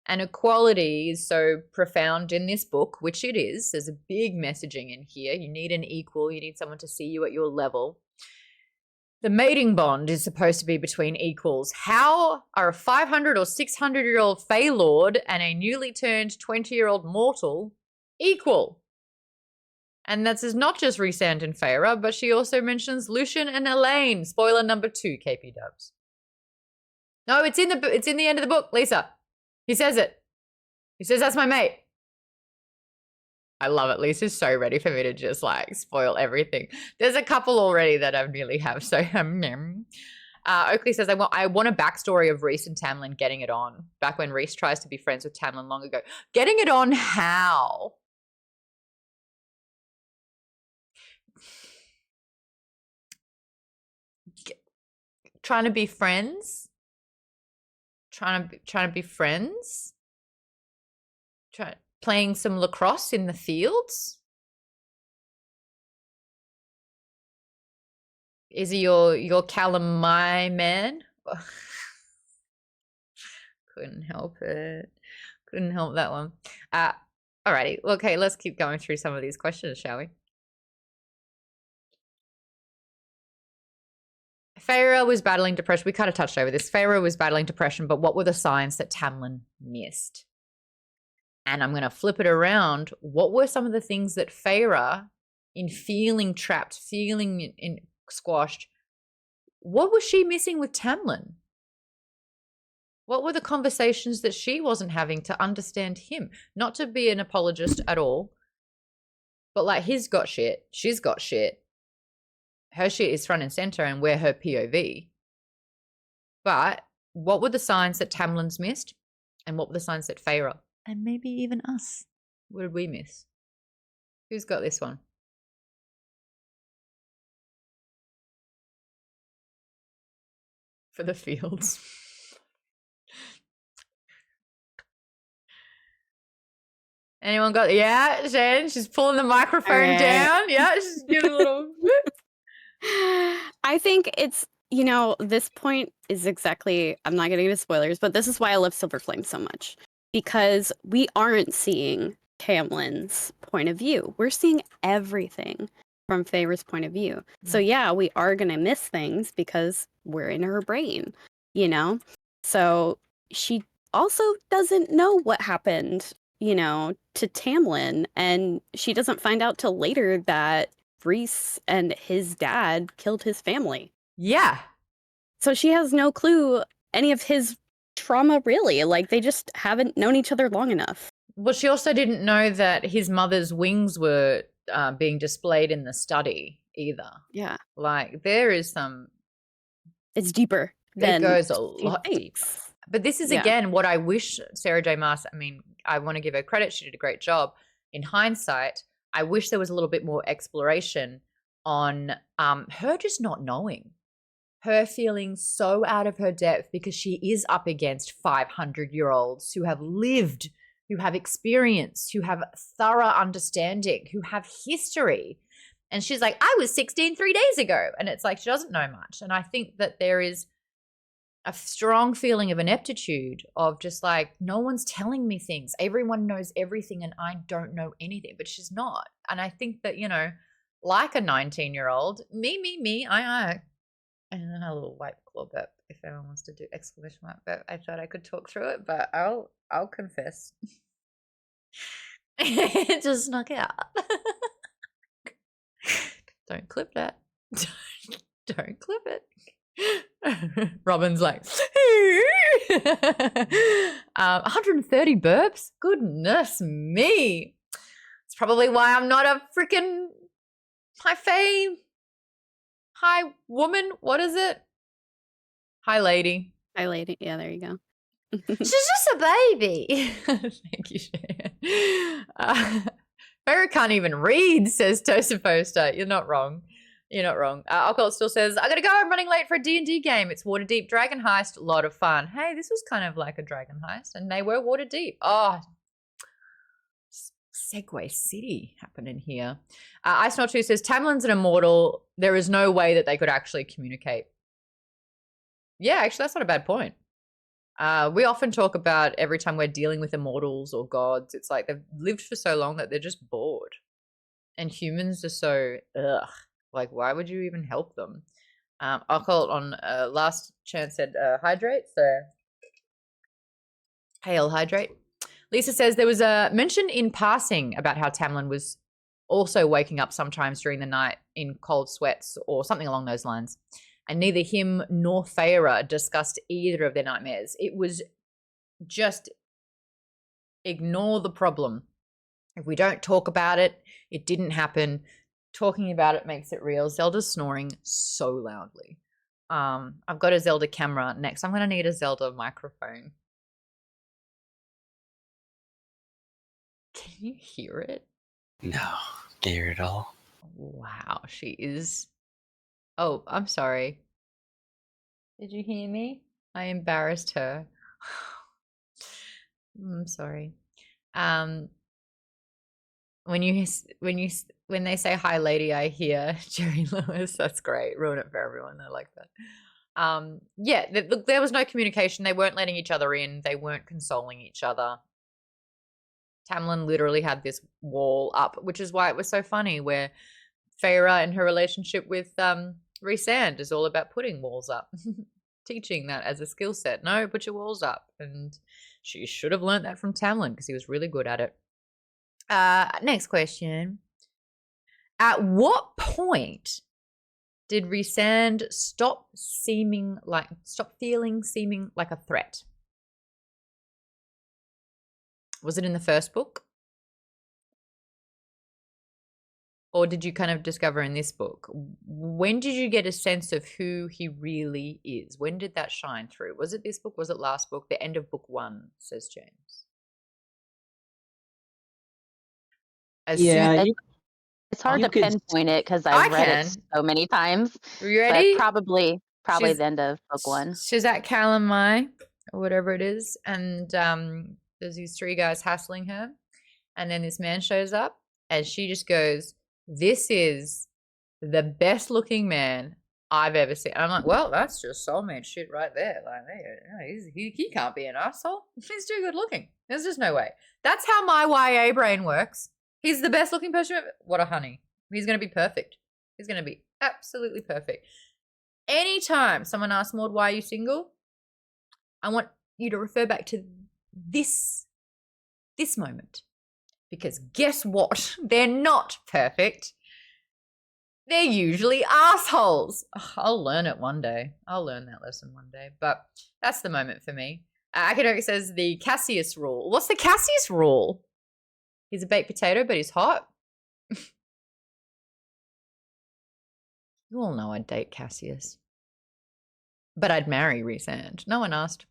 and equality is so profound in this book, which it is, there's a big messaging in here. You need an equal. You need someone to see you at your level. The mating bond is supposed to be between equals. How are a 500 or 600-year-old Fey Lord and a newly turned 20-year-old mortal equal? And that's not just Rhysand and Feyra, but she also mentions Lucian and Elaine. Spoiler number 2, KP Dubs. No, it's in the end of the book, Lisa. He says it. He says, that's my mate. I love it. Lisa's so ready for me to just like spoil everything. There's a couple already that I nearly have. So Oakley says, I want a backstory of Rhys and Tamlin getting it on. Back when Rhys tries to be friends with Tamlin long ago. Getting it on how? Trying to be friends? Trying to be friends? Playing some lacrosse in the fields? Is he your calamai man? Couldn't help it. Couldn't help that one. Alrighty. Okay, let's keep going through some of these questions, shall we? Feyra was battling depression. We kind of touched over this. Feyra was battling depression, but what were the signs that Tamlin missed? And I'm going to flip it around. What were some of the things that Feyra, in feeling trapped, feeling squashed, what was she missing with Tamlin? What were the conversations that she wasn't having to understand him? Not to be an apologist at all, but like he's got shit, she's got shit. Her shit is front and center and we're her POV. But what were the signs that Tamlin's missed? And what were the signs that Feyra, and maybe even us, what did we miss? Who's got this one? For the fields. Anyone got, yeah, Shan, she's pulling the microphone down. Yeah, she's giving a little I think it's, this point is exactly, I'm not getting into spoilers, but this is why I love Silver Flame so much. Because we aren't seeing Tamlin's point of view. We're seeing everything from Feyra's point of view. So yeah, we are going to miss things because we're in her brain, So she also doesn't know what happened, to Tamlin. And she doesn't find out till later that Rhys and his dad killed his family. Yeah. So she has no clue any of his trauma, really. Like, they just haven't known each other long enough. Well, she also didn't know that his mother's wings were being displayed in the study either. Yeah. Like, there is some... It's deeper. It goes a lot deeper. But this is, Yeah. Again, what I wish Sarah J. Maas, I want to give her credit. She did a great job. In hindsight, I wish there was a little bit more exploration on her just not knowing. Her feeling so out of her depth because she is up against 500-year-olds who have lived, who have experience, who have thorough understanding, who have history. And she's like, I was 16 3 days ago. And it's like, she doesn't know much. And I think that there is a strong feeling of ineptitude of just like, no one's telling me things. Everyone knows everything and I don't know anything, but she's not. And I think that, like a 19-year-old, me, I. And a little white claw burp if anyone wants to do exclamation mark burp. I thought I could talk through it, but I'll confess. It just snuck out. Don't clip that. Don't clip it. Robin's like, 130 burps? Goodness me. It's probably why I'm not a freaking high woman. What is it? High lady. Hi, lady. Yeah, there you go. She's just a baby. Thank you, Sharon. Feyra can't even read, says Toast Poster. You're not wrong. You're not wrong. Alcohol still says, I gotta go. I'm running late for a D&D game. It's Waterdeep Dragon Heist. A lot of fun. Hey, this was kind of like a Dragon Heist, and they were Waterdeep. Oh, Segway City happening here. Ice Not 2 says, Tamlin's an immortal. There is no way that they could actually communicate. Yeah, actually, that's not a bad point. We often talk about every time we're dealing with immortals or gods, it's like they've lived for so long that they're just bored. And humans are so, ugh. Like, why would you even help them? Alcohol on last chance said hydrate, so hail hydrate. Lisa says there was a mention in passing about how Tamlin was also waking up sometimes during the night in cold sweats or something along those lines. And neither him nor Feyra discussed either of their nightmares. It was just ignore the problem. If we don't talk about it, it didn't happen. Talking about it makes it real. Zelda's snoring so loudly. I've got a Zelda camera. Next, I'm going to need a Zelda microphone. Can you hear it? No, can't hear it all. Wow, she is. Oh, I'm sorry. Did you hear me? I embarrassed her. I'm sorry. When they say hi lady, I hear Jerry Lewis. That's great. Ruin it for everyone. I like that. Yeah, look, there was no communication. They weren't letting each other in. They weren't consoling each other. Tamlin literally had this wall up, which is why it was so funny, where Feyra and her relationship with Rhysand is all about putting walls up. Teaching that as a skill set. No, put your walls up. And she should have learned that from Tamlin because he was really good at it. Next question. At what point did Rhysand stop seeming like a threat? Was it in the first book? Or did you kind of discover in this book? When did you get a sense of who he really is? When did that shine through? Was it this book? Was it last book? The end of book 1, says James. It's hard to pinpoint it because I've read it so many times. You ready? But probably the end of book 1. She's at Calamai or whatever it is, and there's these 3 guys hassling her, and then this man shows up, and she just goes, "This is the best looking man I've ever seen." And I'm like, well, that's just soulmate shit right there. Like, he can't be an asshole. He's too good looking. There's just no way. That's how my YA brain works. He's the best looking person ever. What a honey. He's going to be perfect. He's going to be absolutely perfect. Anytime someone asks Maude, why are you single? I want you to refer back to this moment. Because guess what? They're not perfect. They're usually assholes. Oh, I'll learn it one day. I'll learn that lesson one day. But that's the moment for me. Academic says the Cassius rule. What's the Cassius rule? He's a baked potato, but he's hot. You all know I'd date Cassius. But I'd marry Rhysand. No one asked.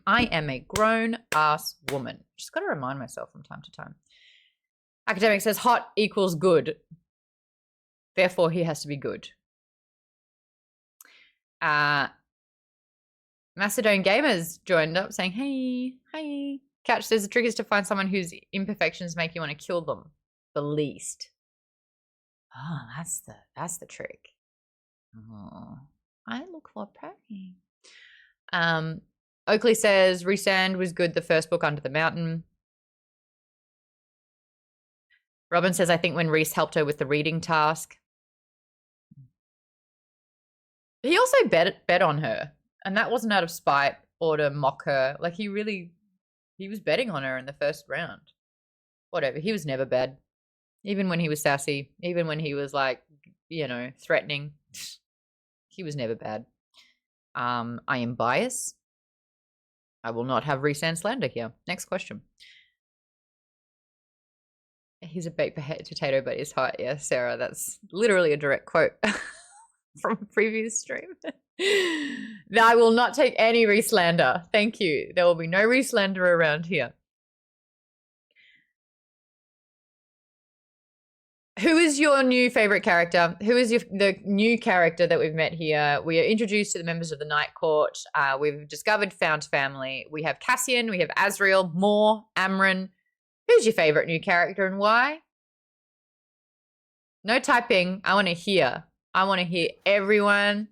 I am a grown-ass woman. Just got to remind myself from time to time. Academic says hot equals good. Therefore, he has to be good. Macedonian Gamers joined up saying, hey. Couch says the trick is to find someone whose imperfections make you want to kill them the least. Oh, that's the trick. Oh, I look for praying. Oakley says Rhysand was good the first book, Under the Mountain. Robin says, I think when Rhys helped her with the reading task. He also bet on her, and that wasn't out of spite or to mock her. Like, he was betting on her in the first round. Whatever, he was never bad. Even when he was sassy, even when he was like, threatening, he was never bad. I am biased. I will not have Rhysand slander here. Next question. He's a baked potato, but he's hot. Yeah, Sarah, that's literally a direct quote from a previous stream. I will not take any Rhyslander. Thank you. There will be no Rhyslander around here. Who is your new favorite character? Who is the new character that we've met here? We are introduced to the members of the Night Court. We've discovered Found Family. We have Cassian, we have Azriel, Moore, Amryn. Who's your favorite new character and why? No typing. I want to hear. I want to hear everyone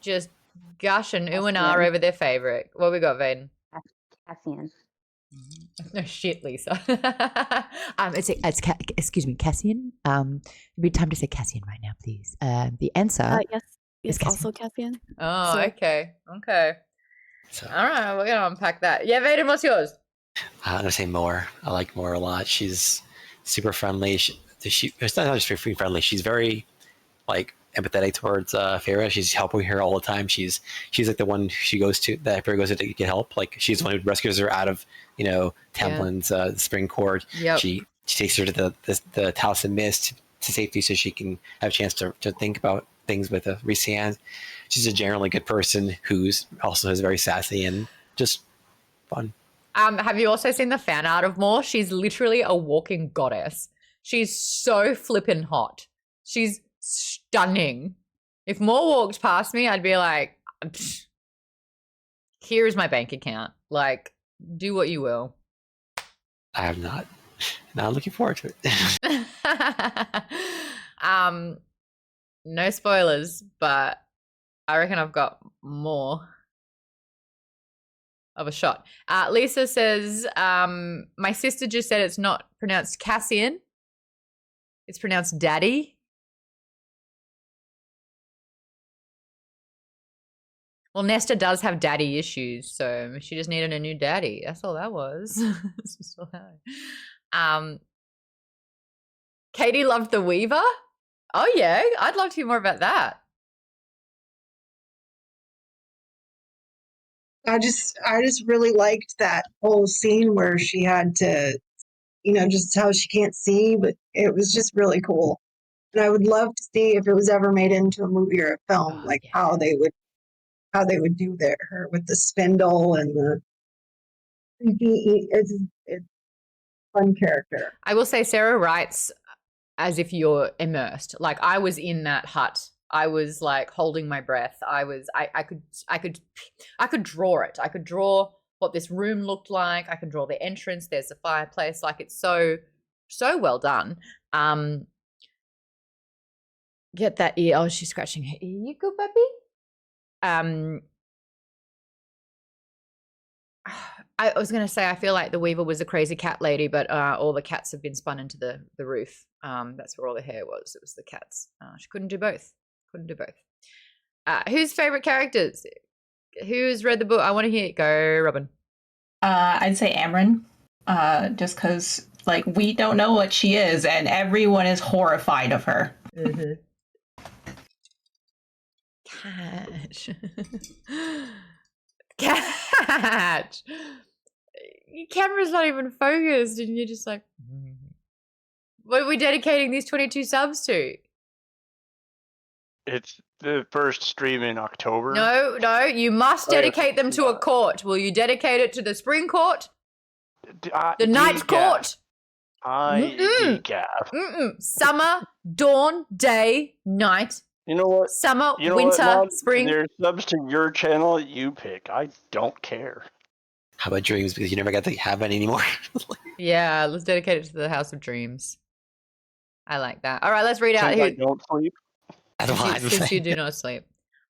just gush and ooh and ah over their favorite. What we got, Vaden? Cassian. No shit, Lisa. Excuse me, Cassian. It'd be time to say Cassian right now, please. The answer. Yes, Cassian. also Cassian. Oh, So- okay. So, All right, we're gonna unpack that. Yeah, Vaden, what's yours? I'm gonna say Moore. I like Moore a lot. She's super friendly. It's not just very friendly. She's very like empathetic towards Feyra. She's helping her all the time. She's like the one she goes to that Feyra goes to get help. Like she's the one who rescues her out of Tamlin's spring court. Yep. She takes her to the Talos of Mist to safety so she can have a chance to think about things with Rhysand. She's a generally good person who's also is very sassy and just fun. Have you also seen the fan art of Moore? She's literally a walking goddess. She's so flippin' hot. She's stunning. If Moore walked past me, I'd be like, here is my bank account. Like, do what you will. I have not. Now I'm looking forward to it. No spoilers, but I reckon I've got more of a shot. Lisa says, my sister just said it's not pronounced Cassian. It's pronounced Daddy. Well, Nesta does have daddy issues, so she just needed a new daddy. That's all that was. That's just all that. Katie loved the Weaver. Oh yeah, I'd love to hear more about that. I just really liked that whole scene where she had to, just how she can't see, but it was just really cool. And I would love to see if it was ever made into a movie or a film, Oh, like yeah. how they would do her with the spindle and the. It's a fun character. I will say Sarah writes as if you're immersed. Like I was in that hut. I was like holding my breath. I could draw it. I could draw what this room looked like. I could draw the entrance. There's a fireplace. Like it's so well done. Get that ear. Oh, she's scratching her ear. You good, puppy? I was going to say, I feel like the Weaver was a crazy cat lady, but all the cats have been spun into the roof. That's where all the hair was. It was the cats. She couldn't do both. Whose favorite characters? Who's read the book? I want to hear it. Go, Robin. I'd say Amryn, just because we don't know what she is, and everyone is horrified of her. Mm-hmm. Catch. Catch. Your camera's not even focused, and you're just like, what are we dedicating these 22 subs to? It's the first stream in October. No, you must dedicate them to a court. Will you dedicate it to the spring court? The night court? Decaf. Summer, dawn, day, night. You know what? Summer, You know winter, what, Maude? spring. There's subs to your channel. You pick. I don't care. How about dreams? Because you never got to have any anymore. Yeah, let's dedicate it to the House of Dreams. I like that. All right, let's read out Since I who. don't sleep. Since you do not sleep.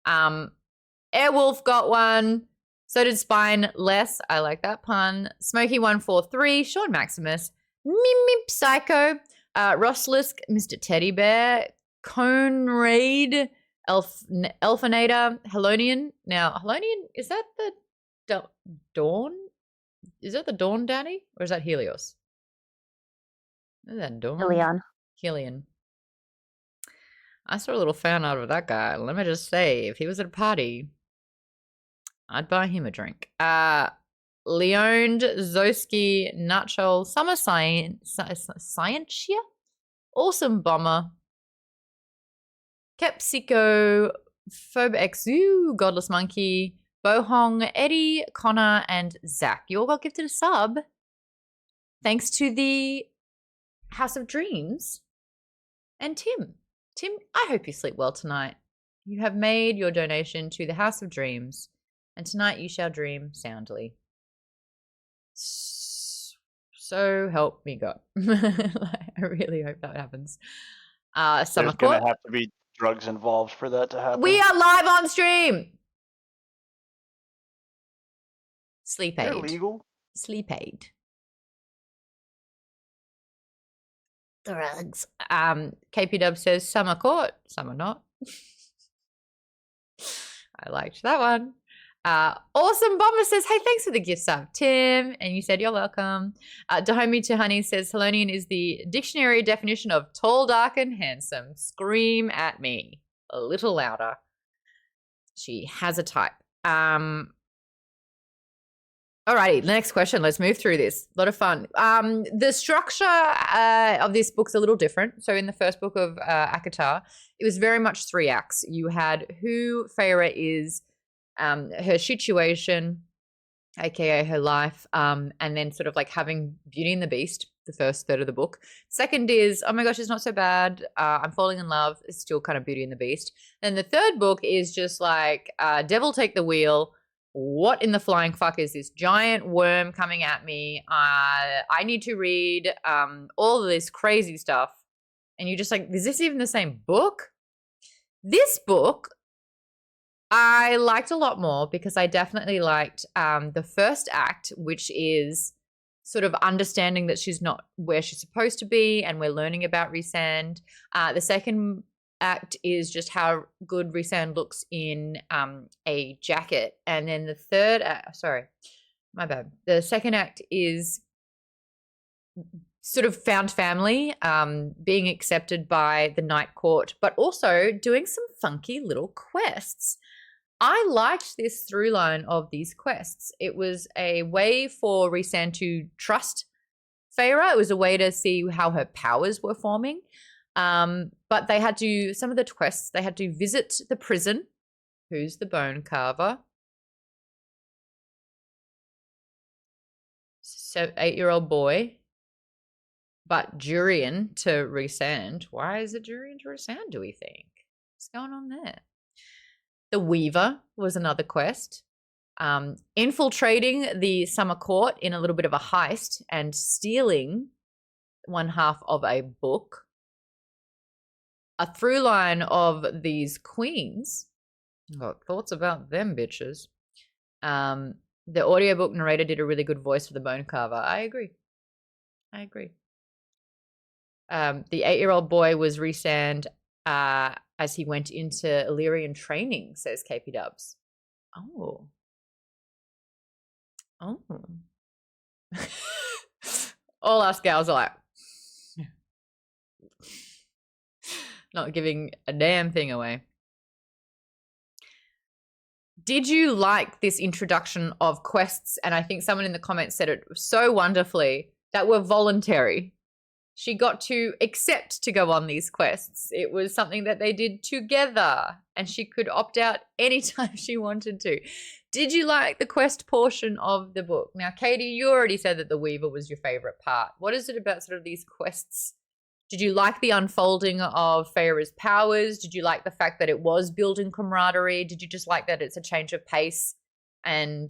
Airwolf got one. So did Spine Less. I like that pun. Smokey143. Sean Maximus. Mimip Psycho. Rosslisk. Mr. Teddy Bear. Conraid. Elfinator. Helonian. Now, Helonian, is that the Dawn? Is that the Dawn Danny? Or is that Helios? Is that Dawn? Helion. I saw a little fan out of that guy. Let me just say, if he was at a party, I'd buy him a drink. Leoned, Zoski, Nutshell, Summer Scientia, Awesome Bomber, Kepsico, Phobe Xu, Godless Monkey, Bohong, Eddie, Connor, and Zach. You all got gifted a sub. Thanks to the House of Dreams and Tim. Tim, I hope you sleep well tonight. You have made your donation to the House of Dreams, and tonight you shall dream soundly. So help me God. I really hope that happens. Summer There's Court. gonna have to be drugs involved for that to happen. We are live on stream. Sleep They're aid. legal. Sleep aid. Drugs. KP Dub says Summer Court. Summer not. I liked that one. Awesome Bomber says, hey, thanks for the gift sub, Tim. And you said you're welcome. Dahomey to Honey says, Helonian is the dictionary definition of tall, dark, and handsome. Scream at me. A little louder. She has a type. Alrighty, the next question. Let's move through this. A lot of fun. The structure of this book's a little different. So in the first book of ACOTAR, it was very much 3 acts. You had who Feyra is, her situation, aka her life, and then sort of like having Beauty and the Beast, the first third of the book. Second is, oh my gosh, it's not so bad. I'm falling in love. It's still kind of Beauty and the Beast. And the third book is just like Devil Take the Wheel. What in the flying fuck is this giant worm coming at me? I need to read all of this crazy stuff. And you're just like, is this even the same book? This book I liked a lot more because I definitely liked the first act, which is sort of understanding that she's not where she's supposed to be and we're learning about Rhysand. The second act is just how good Rhysand looks in a jacket. And then the third act, sorry, my bad. The second act is sort of found family, being accepted by the Night Court, but also doing some funky little quests. I liked this through line of these quests. It was a way for Rhysand to trust Feyra. It was a way to see how her powers were forming. But they had to, some of the quests, they had to visit the prison. Who's the bone carver? So 8-year-old boy. But Durian to Rhysand. Why is it Durian to Rhysand, do we think? What's going on there? The Weaver was another quest. Infiltrating the Summer Court in a little bit of a heist and stealing one half of a book. A through line of these queens. I've got thoughts about them bitches. The audiobook narrator did a really good voice for the bone carver. I agree. The 8-year-old boy was Rhysand as he went into Illyrian training, says KP Dubs. Oh. All us gals are like, not giving a damn thing away. Did you like this introduction of quests? And I think someone in the comments said it so wonderfully, that were voluntary. She got to accept to go on these quests. It was something that they did together and she could opt out anytime she wanted to. Did you like the quest portion of the book? Now, Katie, you already said that the Weaver was your favorite part. What is it about sort of these quests? Did you like the unfolding of Feyra's powers? Did you like the fact that it was building camaraderie? Did you just like that it's a change of pace and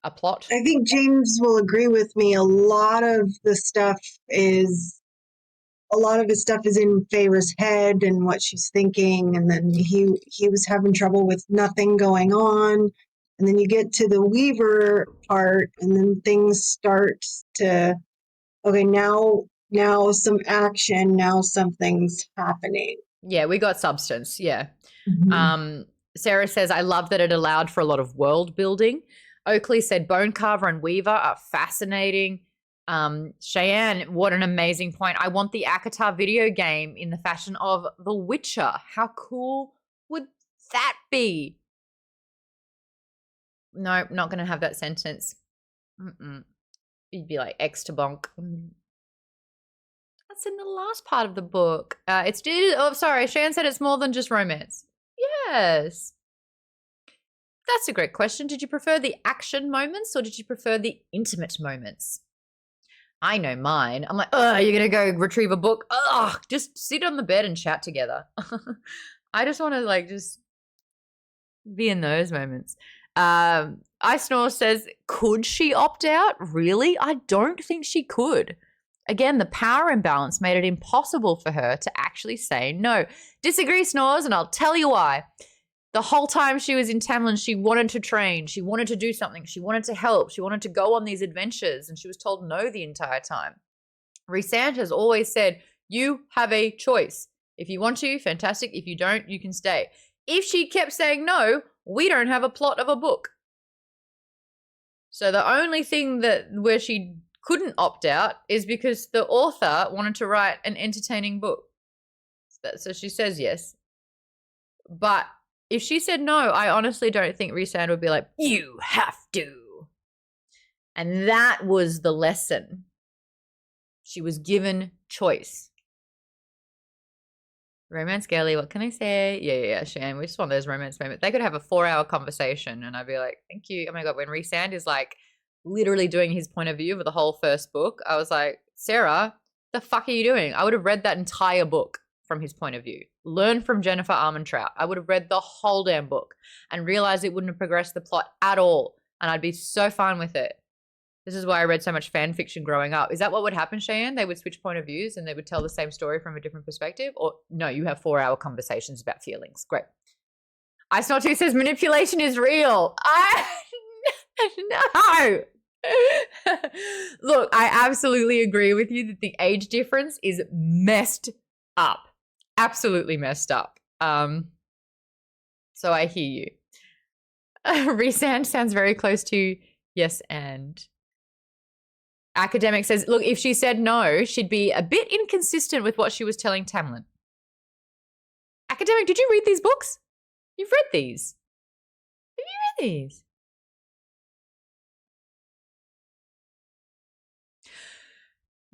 a plot? I think James will agree with me. A lot of his stuff is in Feyra's head and what she's thinking, and then he was having trouble with nothing going on. And then you get to the Weaver part, and then things start to, okay, now some action, now something's happening. Yeah, we got substance, yeah. Mm-hmm. Sarah says, I love that it allowed for a lot of world building. Oakley said, Bone Carver and Weaver are fascinating. Cheyenne, what an amazing point. I want the ACOTAR video game in the fashion of The Witcher. How cool would that be? No, not going to have that sentence. You'd be like X to bonk. That's in the last part of the book. Sorry, Shan said it's more than just romance. Yes. That's a great question. Did you prefer the action moments or did you prefer the intimate moments? I know mine. I'm like, oh, you're going to go retrieve a book? Ugh, just sit on the bed and chat together. I just want to like just be in those moments. Ice Snore says, could she opt out? Really? I don't think she could. Again, the power imbalance made it impossible for her to actually say no. Disagree, Snores, and I'll tell you why. The whole time she was in Tamlin, she wanted to train. She wanted to do something. She wanted to help. She wanted to go on these adventures, and she was told no the entire time. Rhysand has always said, you have a choice. If you want to, fantastic. If you don't, you can stay. If she kept saying no, we don't have a plot of a book. So the only thing where she couldn't opt out is because the author wanted to write an entertaining book. So she says yes. But if she said no, I honestly don't think Rhysand would be like, you have to. And that was the lesson. She was given choice. Romance girly, what can I say? Yeah, Shan, we just want those romance moments. They could have a 4-hour conversation and I'd be like, thank you. Oh my God, when Rhysand is like literally doing his point of view of the whole first book, I was like, Sarah, the fuck are you doing? I would have read that entire book from his point of view. Learn from Jennifer Armentrout. I would have read the whole damn book and realized it wouldn't have progressed the plot at all. And I'd be so fine with it. This is why I read so much fan fiction growing up. Is that what would happen, Cheyenne? They would switch point of views and they would tell the same story from a different perspective? Or no, you have 4-hour conversations about feelings. Great. Ice Not 2 says manipulation is real. No. Look, I absolutely agree with you that the age difference is messed up. Absolutely messed up. So I hear you. Rhysand sounds very close to yes and. Academic says, look, if she said no, she'd be a bit inconsistent with what she was telling Tamlin. Academic, did you read these books? You've read these. Have you read these?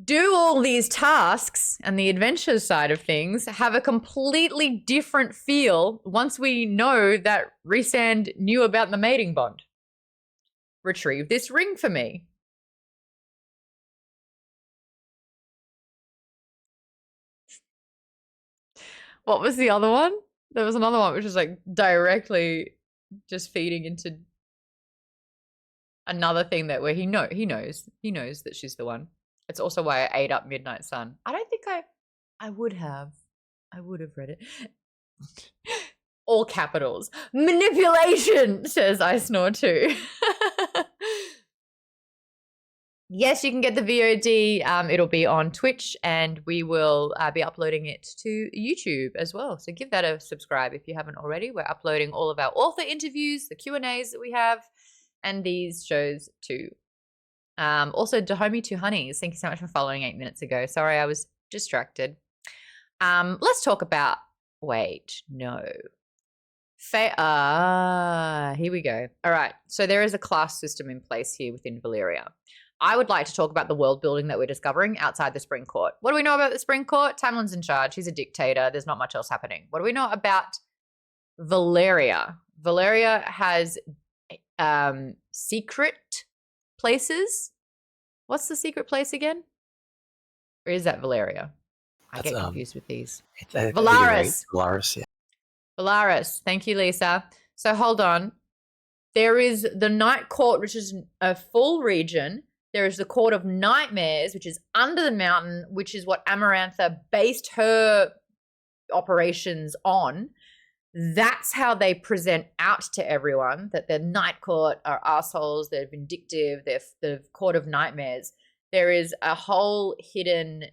Do all these tasks and the adventure side of things have a completely different feel once we know that Rhysand knew about the mating bond? Retrieve this ring for me. What was the other one? There was another one which was like directly just feeding into another thing that where he knows that she's the one. It's also why I ate up Midnight Sun. I don't think I would have read it. All capitals. Manipulation, says I Snore too. Yes, you can get the VOD. It'll be on Twitch and we will be uploading it to YouTube as well. So give that a subscribe if you haven't already. We're uploading all of our author interviews, the Q&As that we have, and these shows too. Also, Dahomey 2 Honeys, thank you so much for following 8 minutes ago. Sorry, I was distracted. Let's talk about, wait, no. Here we go. All right, so there is a class system in place here within Valyria. I would like to talk about the world building that we're discovering outside the Spring Court. What do we know about the Spring Court? Tamlin's in charge. He's a dictator. There's not much else happening. What do we know about Valyria? Valyria has secret places. What's the secret place again? Or is that Valyria? I get confused with these. Valaris. Valaris, yeah. Valaris. Thank you, Lisa. So hold on. There is the Night Court, which is a full region. There is the Court of Nightmares, which is under the mountain, which is what Amarantha based her operations on. That's how they present out to everyone, that the Night Court are assholes, they're vindictive, they're the Court of Nightmares. There is a whole hidden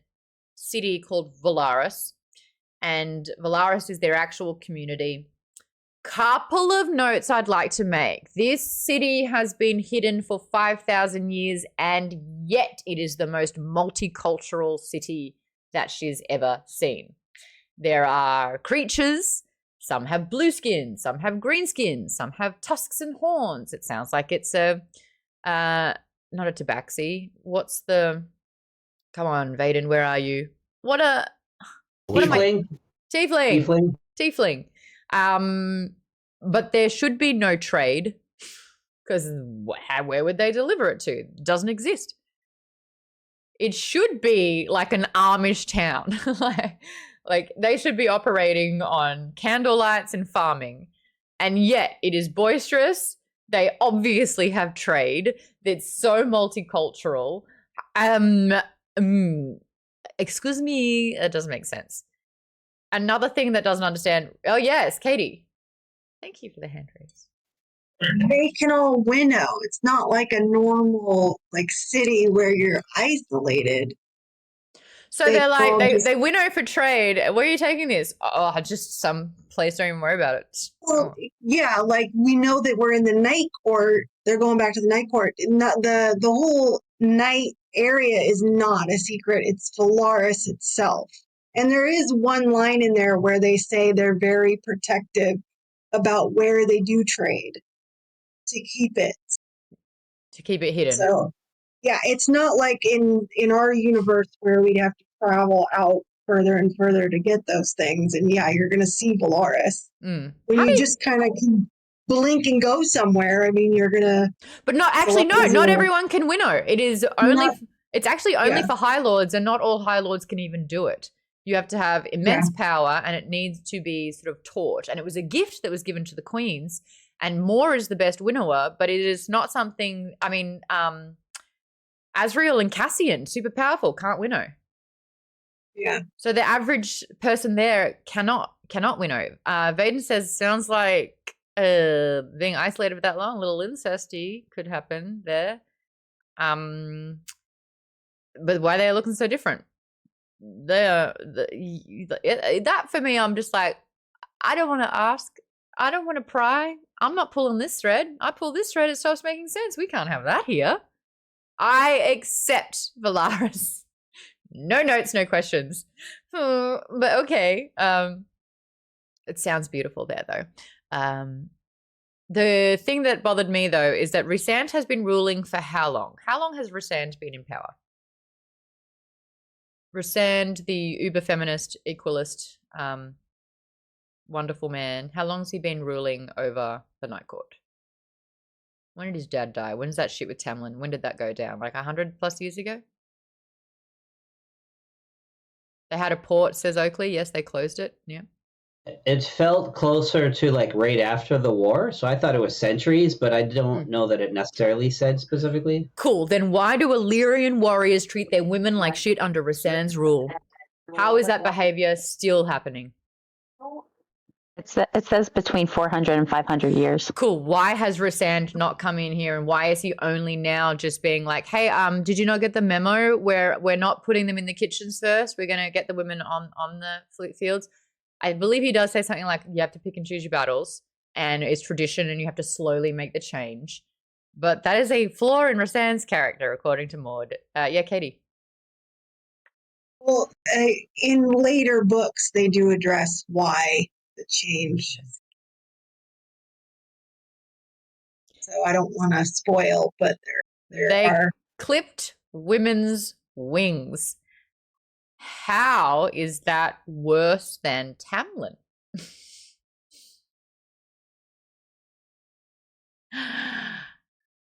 city called Valaris, and Valaris is their actual community. Couple of notes I'd like to make. This city has been hidden for 5,000 years, and yet it is the most multicultural city that she's ever seen. There are creatures Some have blue skin, some have green skin, some have tusks and horns. It sounds like it's a not a tabaxi. What's the come on, Vaden, where are you? What am I? Tiefling. Tiefling. But there should be no trade because where would they deliver it to? It doesn't exist. It should be like an Amish town. like they should be operating on candlelights and farming. And yet it is boisterous. They obviously have trade. It's so multicultural. Excuse me, it doesn't make sense. Another thing that doesn't understand. Oh yes, Katie. Thank you for the hand raise. They can all winnow. It's not like a normal like city where you're isolated. So they're like they winnow for trade. Where are you taking this? Oh, just some place. Don't even worry about it. Well, yeah, like we know that we're in the night court. They're going back to the night court. Not the whole night area is not a secret. It's Valaris itself. And there is one line in there where they say they're very protective about where they do trade to keep it hidden. So, yeah, it's not like in our universe where we'd have to travel out further and further to get those things. And yeah, you're going to see Valaris. When you just kind of blink and go somewhere, I mean, you're going to... But not everyone can winnow. It is only... It's actually only for High Lords, and not all High Lords can even do it. You have to have immense power, and it needs to be sort of taught. And it was a gift that was given to the queens, and Moore is the best winnower, but it is not something, I mean, Azriel and Cassian, super powerful, can't winnow. Yeah. So the average person there cannot winnow. Vaden says, sounds like being isolated for that long, a little incesty could happen there. But why they're looking so different? That for me, I'm just like, I don't want to ask. I don't want to pry. I'm not pulling this thread. I pull this thread, it stops making sense. We can't have that here. I accept Valaris. No notes, no questions. But okay. It sounds beautiful there, though. The thing that bothered me, though, is that Rhysand has been ruling for how long? How long has Rhysand been in power? Rhysand, the uber-feminist, equalist, wonderful man. How long has he been ruling over the Night Court? When did his dad die? When is that shit with Tamlin? When did that go down? Like 100+ years ago? They had a port, says Oakley. Yes, they closed it. Yeah. It felt closer to like right after the war, so I thought it was centuries, but I don't know that it necessarily said specifically. Cool. Then why do Illyrian warriors treat their women like shit under Rhysand's rule? How is that behavior still happening? It says between 400 and 500 years. Cool. Why has Rhysand not come in here, and why is he only now just being like, hey, did you not get the memo where we're not putting them in the kitchens first? We're going to get the women on the fields. I believe he does say something like you have to pick and choose your battles, and it's tradition, and you have to slowly make the change. But that is a flaw in Rhysand's character, according to Maude. Yeah, Katie. Well, in later books, they do address why the change. So I don't want to spoil, but they are clipped women's wings. How is that worse than Tamlin?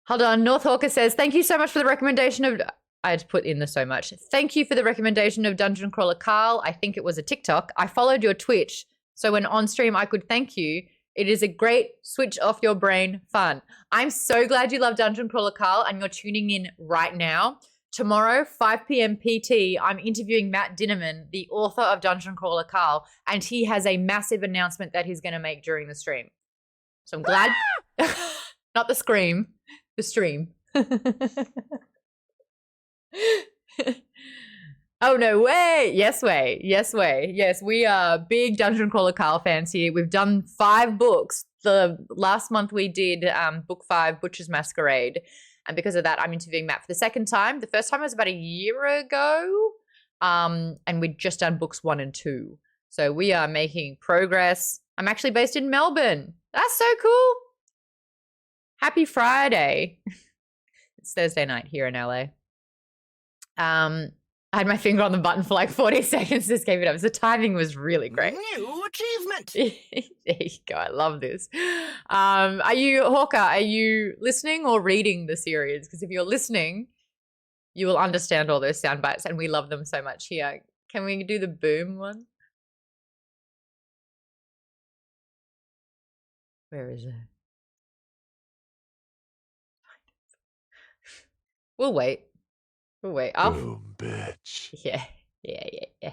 Hold on. North Hawker says, thank you so much for the recommendation of... I had to put in the so much. Thank you for the recommendation of Dungeon Crawler Carl. I think it was a TikTok. I followed your Twitch, so when on stream I could thank you. It is a great switch off your brain fun. I'm so glad you love Dungeon Crawler Carl and you're tuning in right now. Tomorrow, 5 p.m. PT, I'm interviewing Matt Dinnerman, the author of Dungeon Crawler Carl, and he has a massive announcement that he's going to make during the stream. So I'm glad. Not the scream, the stream. Oh, no way. Yes, way. Yes, way. Yes, we are big Dungeon Crawler Carl fans here. We've done 5 books. The last month we did book 5, Butcher's Masquerade. And because of that, I'm interviewing Matt for the second time. The first time was about a year ago. And we'd just done books 1 and 2. So we are making progress. I'm actually based in Melbourne. That's so cool. Happy Friday. It's Thursday night here in LA. I had my finger on the button for like 40 seconds. Just gave it up. The timing was really great. New achievement. There you go. I love this. Are you, Hawker, are you listening or reading the series? Because if you're listening, you will understand all those sound bites, and we love them so much here. Can we do the boom one? Where is it? We'll wait. We'll wait. Boom, bitch. Yeah. A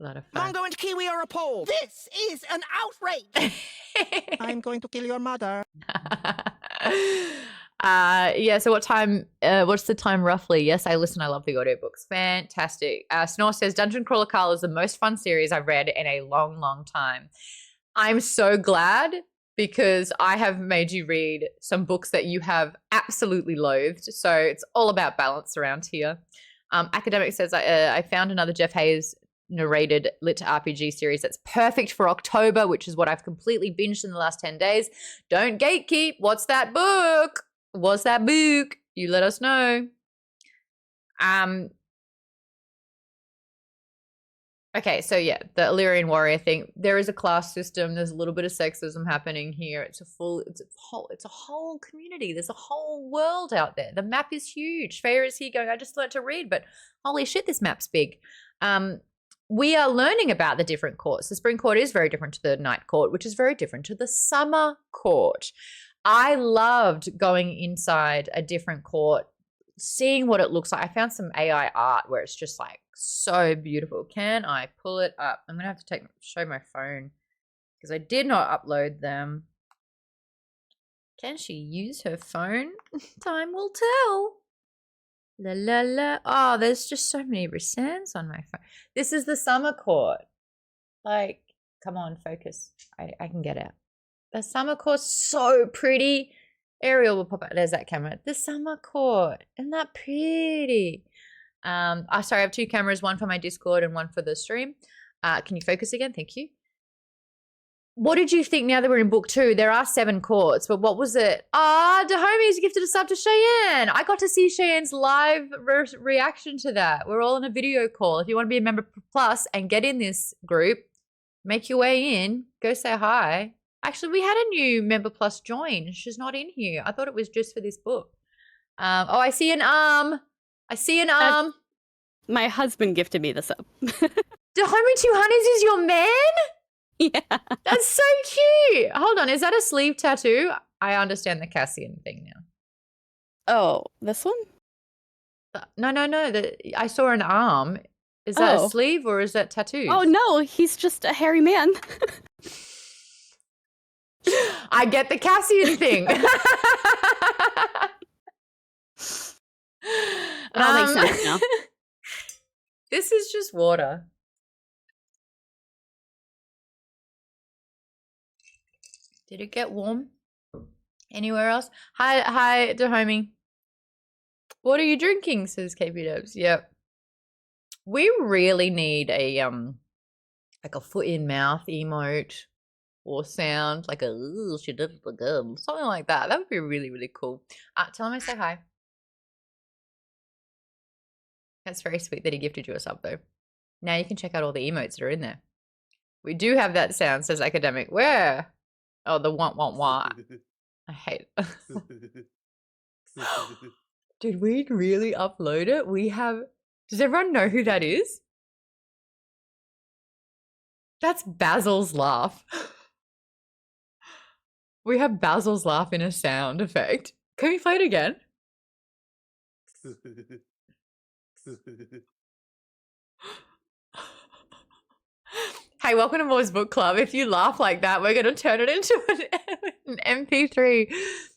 lot of fun. Mongo and Kiwi are appalled. This is an outrage. I'm going to kill your mother. Yeah, so what time, what's the time roughly? Yes, I listen. I love the audiobooks. Fantastic. Snore says, Dungeon Crawler Carl is the most fun series I've read in a long, long time. I'm so glad, because I have made you read some books that you have absolutely loathed. So it's all about balance around here. Academic says, I found another Jeff Hayes narrated lit RPG series that's perfect for October, which is what I've completely binged in the last 10 days. Don't gatekeep. What's that book? What's that book? You let us know. Okay, so yeah, the Illyrian warrior thing. There is a class system. There's a little bit of sexism happening here. It's a whole community. There's a whole world out there. The map is huge. Feyra is here going, I just learned to read, but holy shit, this map's big. We are learning about the different courts. The spring court is very different to the night court, which is very different to the summer court. I loved going inside a different court, seeing what it looks like. I found some AI art where it's just like so beautiful. Can I pull it up? I'm gonna have to show my phone because I did not upload them. Can she use her phone? Time will tell. La la la. Oh, there's just so many Rhysands on my phone. This is the summer court. Like, come on, focus. I can get out. The summer court's so pretty. Ariel will pop out. There's that camera. The summer court. Isn't that pretty? Sorry, I have two cameras, one for my Discord and one for the stream. Can you focus again? Thank you. What did you think now that we're in book 2? There are 7 courts, but what was it? Dahomi's gifted a sub to Cheyenne. I got to see Cheyenne's live reaction to that. We're all in a video call. If you want to be a member plus and get in this group, make your way in, go say hi. Actually, we had a new member plus join. She's not in here. I thought it was just for this book. Oh, I see an arm. I see an arm. My husband gifted me the sub. Dahomi 200 is your man? Yeah. That's so cute. Hold on. Is that a sleeve tattoo? I understand the Cassian thing now. Oh, this one? No. I saw an arm. Is that a sleeve or is that tattoos? Oh, no. He's just a hairy man. I get the Cassian thing. It all makes sense now. This is just water. Did it get warm? Anywhere else? Hi, Dahomi. What are you drinking? Says KP Dubs. Yep. We really need a like a foot in mouth emote or sound, like a ooh, she did it again, something like that. That would be really, really cool. Tell him I say hi. That's very sweet that he gifted you a sub though. Now you can check out all the emotes that are in there. We do have that sound, says Academic. Where? Oh, the want. I hate it. Did we really upload it? We have... Does everyone know who that is? That's Basil's laugh. We have Basil's laugh in a sound effect. Can we play it again? Hey, welcome to Moore's Book Club. If you laugh like that, we're going to turn it into an MP3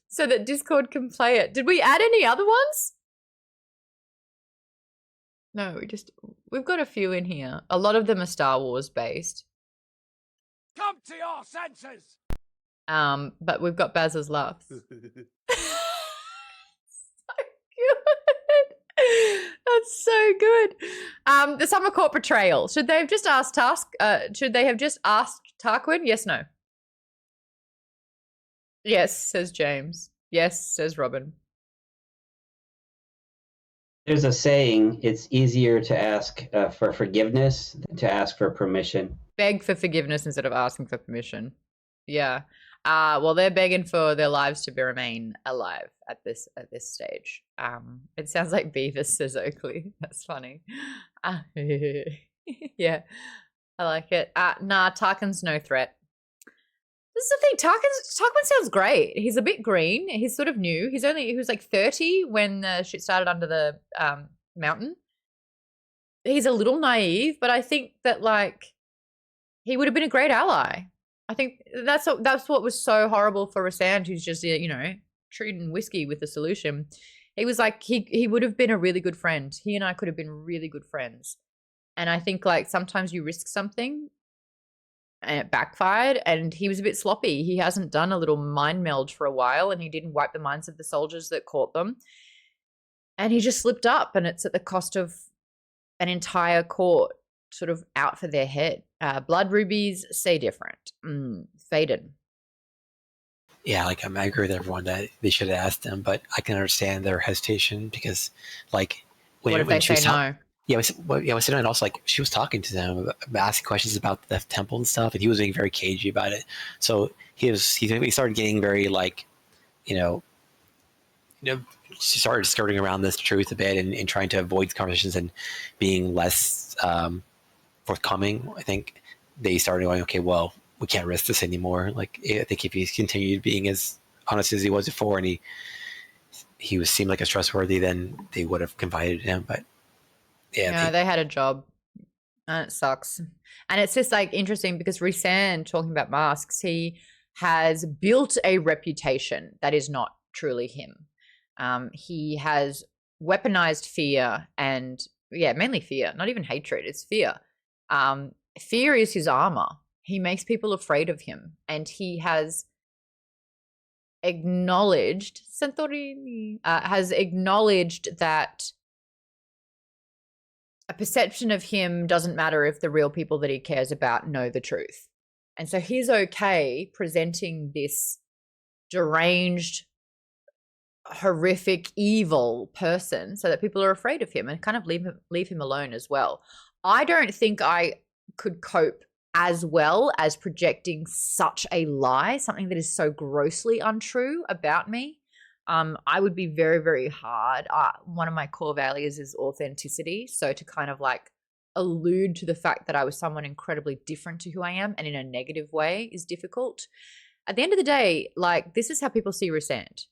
so that Discord can play it. Did we add any other ones? No, we've got a few in here. A lot of them are Star Wars based. Come to your senses. But we've got Baz's laughs. So good. That's so good. The Summer Court betrayal. Should they have just asked Tarquin? Yes, no. Yes, says James. Yes, says Robin. There's a saying, it's easier to ask for forgiveness than to ask for permission. Beg for forgiveness instead of asking for permission. Yeah. Well, they're begging for their lives to remain alive at this stage. It sounds like Beavis says Oakley. That's funny. Yeah, I like it. Nah, Tarquin's no threat. This is the thing. Tarquin sounds great. He's a bit green. He's sort of new. He was like 30 when the shit started under the mountain. He's a little naive, but I think that like he would have been a great ally. I think that's what was so horrible for Rhysand, who's just, you know, treating whiskey with the solution. He was like, he would have been a really good friend. He and I could have been really good friends. And I think like sometimes you risk something and it backfired, and he was a bit sloppy. He hasn't done a little mind meld for a while, and he didn't wipe the minds of the soldiers that caught them. And he just slipped up, and it's at the cost of an entire court sort of out for their head. Blood rubies say different. Faded. Yeah, like I agree with everyone that they should have asked them, but I can understand their hesitation because, like, What if they say no? Yeah, I was sitting and also like she was talking to them, about asking questions about the temple and stuff, and he was being very cagey about it. So he started getting very like, started skirting around this truth a bit and trying to avoid conversations and being less forthcoming. I think they started going, okay, well, we can't risk this anymore. Like, I think if he continued being as honest as he was before, and he seemed like as trustworthy, then they would have confided in him. But yeah, they had a job, and it sucks. And it's just like interesting because Rhysand, talking about masks, he has built a reputation that is not truly him. He has weaponized fear and mainly fear, not even hatred. It's fear. Fear is his armor. He makes people afraid of him, and he has acknowledged that a perception of him doesn't matter if the real people that he cares about know the truth. And so he's okay presenting this deranged, horrific, evil person so that people are afraid of him and kind of leave him alone as well. I don't think I could cope as well as projecting such a lie, something that is so grossly untrue about me. I would be very, very hard. One of my core values is authenticity. So to kind of like allude to the fact that I was someone incredibly different to who I am and in a negative way is difficult. At the end of the day, like, this is how people see Rhysand.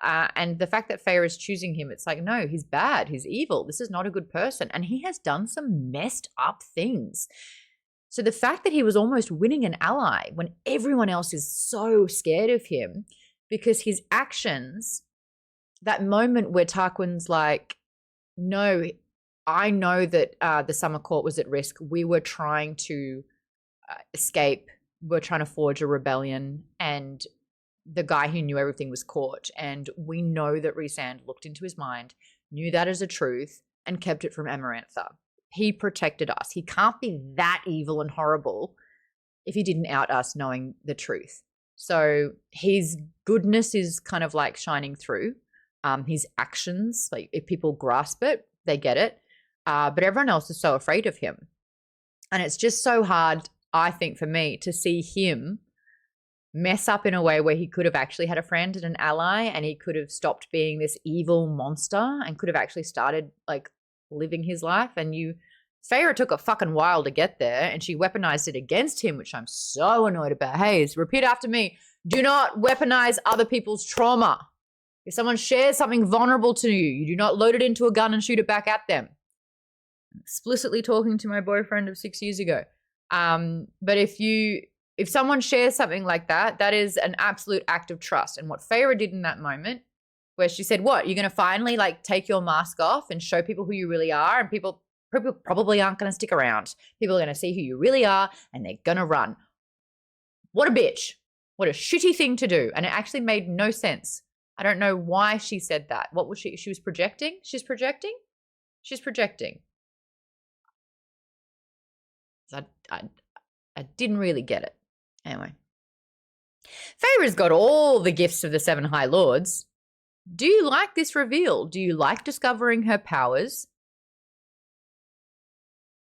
And the fact that Feyra is choosing him, it's like, no, he's bad. He's evil. This is not a good person. And he has done some messed up things. So the fact that he was almost winning an ally when everyone else is so scared of him because his actions, that moment where Tarquin's like, no, I know that the Summer Court was at risk. We were trying to escape. We're trying to forge a rebellion, and the guy who knew everything was caught. And we know that Rhysand looked into his mind, knew that as a truth, and kept it from Amarantha. He protected us. He can't be that evil and horrible if he didn't out us knowing the truth. So his goodness is kind of like shining through. His actions, like if people grasp it, they get it. But everyone else is so afraid of him. And it's just so hard, I think, for me to see him mess up in a way where he could have actually had a friend and an ally, and he could have stopped being this evil monster and could have actually started like living his life. And Feyra took a fucking while to get there, and she weaponized it against him, which I'm so annoyed about. Hey, repeat after me. Do not weaponize other people's trauma. If someone shares something vulnerable to you, you do not load it into a gun and shoot it back at them. I'm explicitly talking to my boyfriend of 6 years ago. But if someone shares something like that, that is an absolute act of trust. And what Feyra did in that moment, where she said, what, you're going to finally like take your mask off and show people who you really are, and people probably aren't going to stick around. People are going to see who you really are, and they're going to run. What a bitch. What a shitty thing to do. And it actually made no sense. I don't know why she said that. What was she was projecting? She's projecting? She's projecting. I didn't really get it. Anyway. Feyra's got all the gifts of the 7 High Lords. Do you like this reveal? Do you like discovering her powers?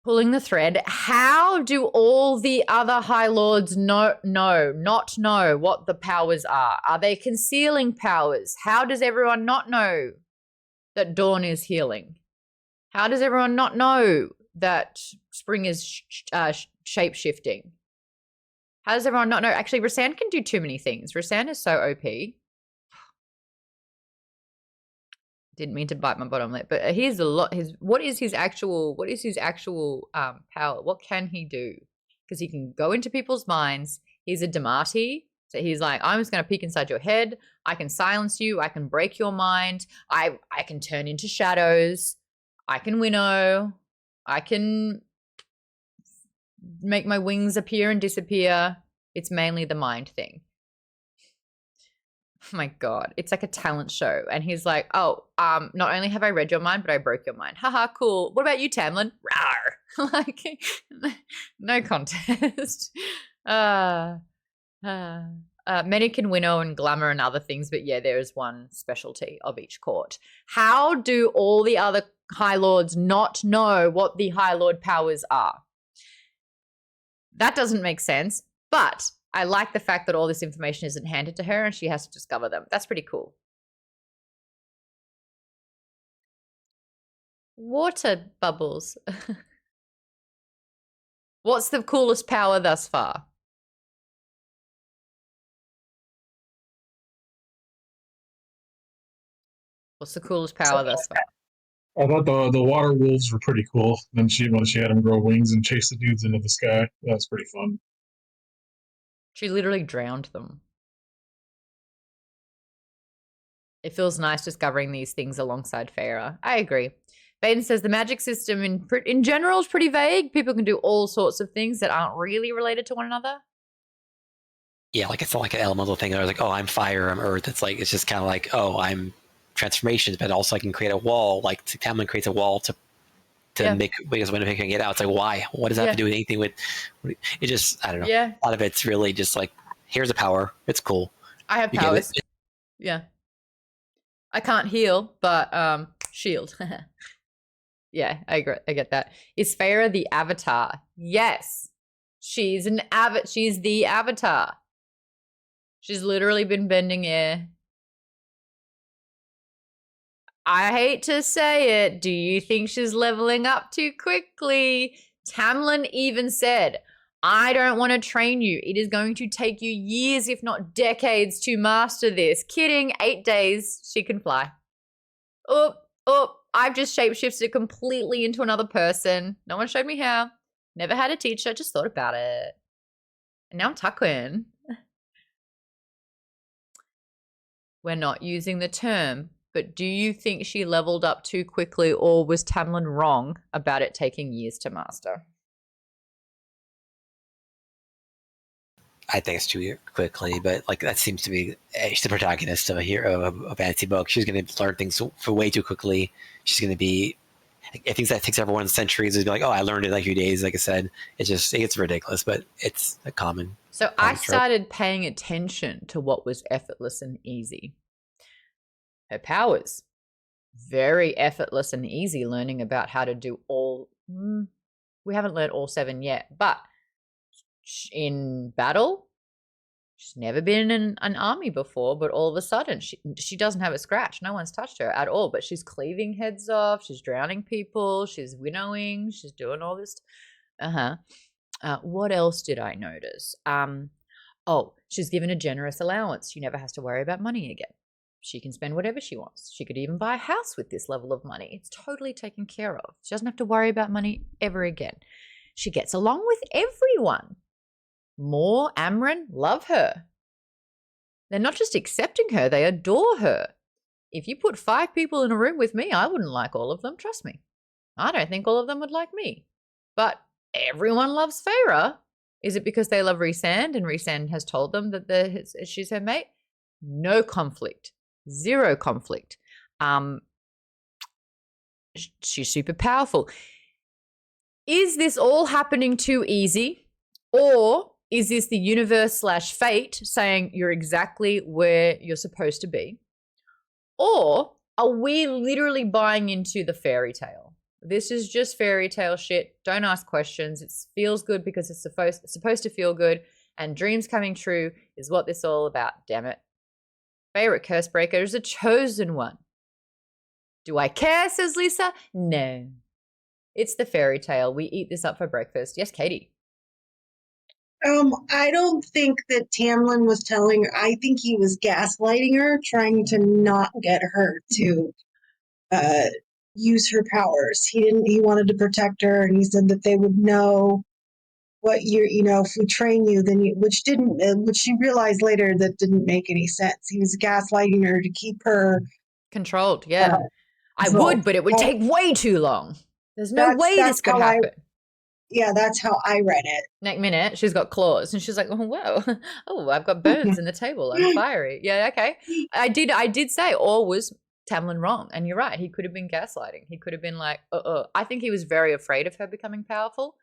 Pulling the thread. How do all the other High Lords not know what the powers are? Are they concealing powers? How does everyone not know that Dawn is healing? How does everyone not know that Spring is shape-shifting? How does everyone not know? Actually, Rhysand can do too many things. Rhysand is so OP. Didn't mean to bite my bottom lip, but here's a lot. What is his actual power? What can he do? Because he can go into people's minds. He's a Damati, so he's like, I'm just going to peek inside your head. I can silence you. I can break your mind. I can turn into shadows. I can winnow. I can make my wings appear and disappear. It's mainly the mind thing. Oh my God. It's like a talent show. And he's like, oh, not only have I read your mind, but I broke your mind. Haha, cool. What about you, Tamlin? Rawr. Like, no contest. Many can winnow and glamour and other things, but yeah, there is one specialty of each court. How do all the other High Lords not know what the High Lord powers are? That doesn't make sense, but I like the fact that all this information isn't handed to her and she has to discover them. That's pretty cool. Water bubbles. What's the coolest power thus far? What's the coolest power thus far? I thought the water wolves were pretty cool. When she had them grow wings and chase the dudes into the sky. That was pretty fun. She literally drowned them. It feels nice discovering these things alongside Feyra. I agree. Baden says the magic system in general is pretty vague. People can do all sorts of things that aren't really related to one another. Yeah, like it's not like an elemental thing. Or like, oh, I'm fire, I'm earth. It's like it's just kind of like, oh, I'm transformations, but also I can create a wall. Like Tamlin creates a wall to make because when I can get out, it's like why? What does that have to do with anything with it? Just I don't know. Yeah. A lot of it's really just like here's a power. It's cool. I have powers. Yeah. I can't heal, but shield. Yeah, I agree. I get that. Is Feyra the Avatar? Yes. She's the Avatar. She's literally been bending air. I hate to say it. Do you think she's leveling up too quickly? Tamlin even said, I don't want to train you. It is going to take you years, if not decades, to master this. Kidding. 8 days. She can fly. Oh, I've just shapeshifted completely into another person. No one showed me how. Never had a teacher. Just thought about it. And now I'm Tuckwin. We're not using the term. But do you think she leveled up too quickly, or was Tamlin wrong about it taking years to master? I think it's too quickly, but like that seems to be she's the protagonist of a hero of a fantasy book. She's going to learn things for way too quickly. She's going to be. I think that takes everyone centuries to be like, oh, I learned it in like a few days. Like I said, it gets ridiculous, but it's a common. So I started paying attention to what was effortless and easy. Her powers, very effortless and easy, learning about how to do all. We haven't learned all 7 yet, but in battle, she's never been in an army before, but all of a sudden she doesn't have a scratch. No one's touched her at all, but she's cleaving heads off. She's drowning people. She's winnowing. She's doing all this. What else did I notice? She's given a generous allowance. She never has to worry about money again. She can spend whatever she wants. She could even buy a house with this level of money. It's totally taken care of. She doesn't have to worry about money ever again. She gets along with everyone. Moore, Amren, love her. They're not just accepting her, they adore her. If you put 5 people in a room with me, I wouldn't like all of them, trust me. I don't think all of them would like me. But everyone loves Feyra. Is it because they love Rhysand and Rhysand has told them that she's her mate? No conflict. 0 conflict. she's super powerful. Is this all happening too easy? Or is this the universe / fate saying you're exactly where you're supposed to be? Or are we literally buying into the fairy tale? This is just fairy tale shit. Don't ask questions. It feels good because it's supposed to feel good. And dreams coming true is what this is all about, damn it. Favorite curse breaker is a chosen one. Do I care, says Lisa? No. It's the fairy tale. We eat this up for breakfast. Yes, Katie. I don't think that Tamlin was telling her. I think he was gaslighting her, trying to not get her to use her powers. He wanted to protect her, and he said that they would know what if we train you, then which she realized later that didn't make any sense. He was gaslighting her to keep her controlled. Yeah. I would, but it would take way too long. There's no way this could happen. That's how I read it. Next minute, she's got claws, and she's like, "Oh, whoa! Oh, I've got burns in the table. I'm fiery." Yeah, okay. I did say, or was Tamlin wrong? And you're right. He could have been gaslighting. He could have been like, I think he was very afraid of her becoming powerful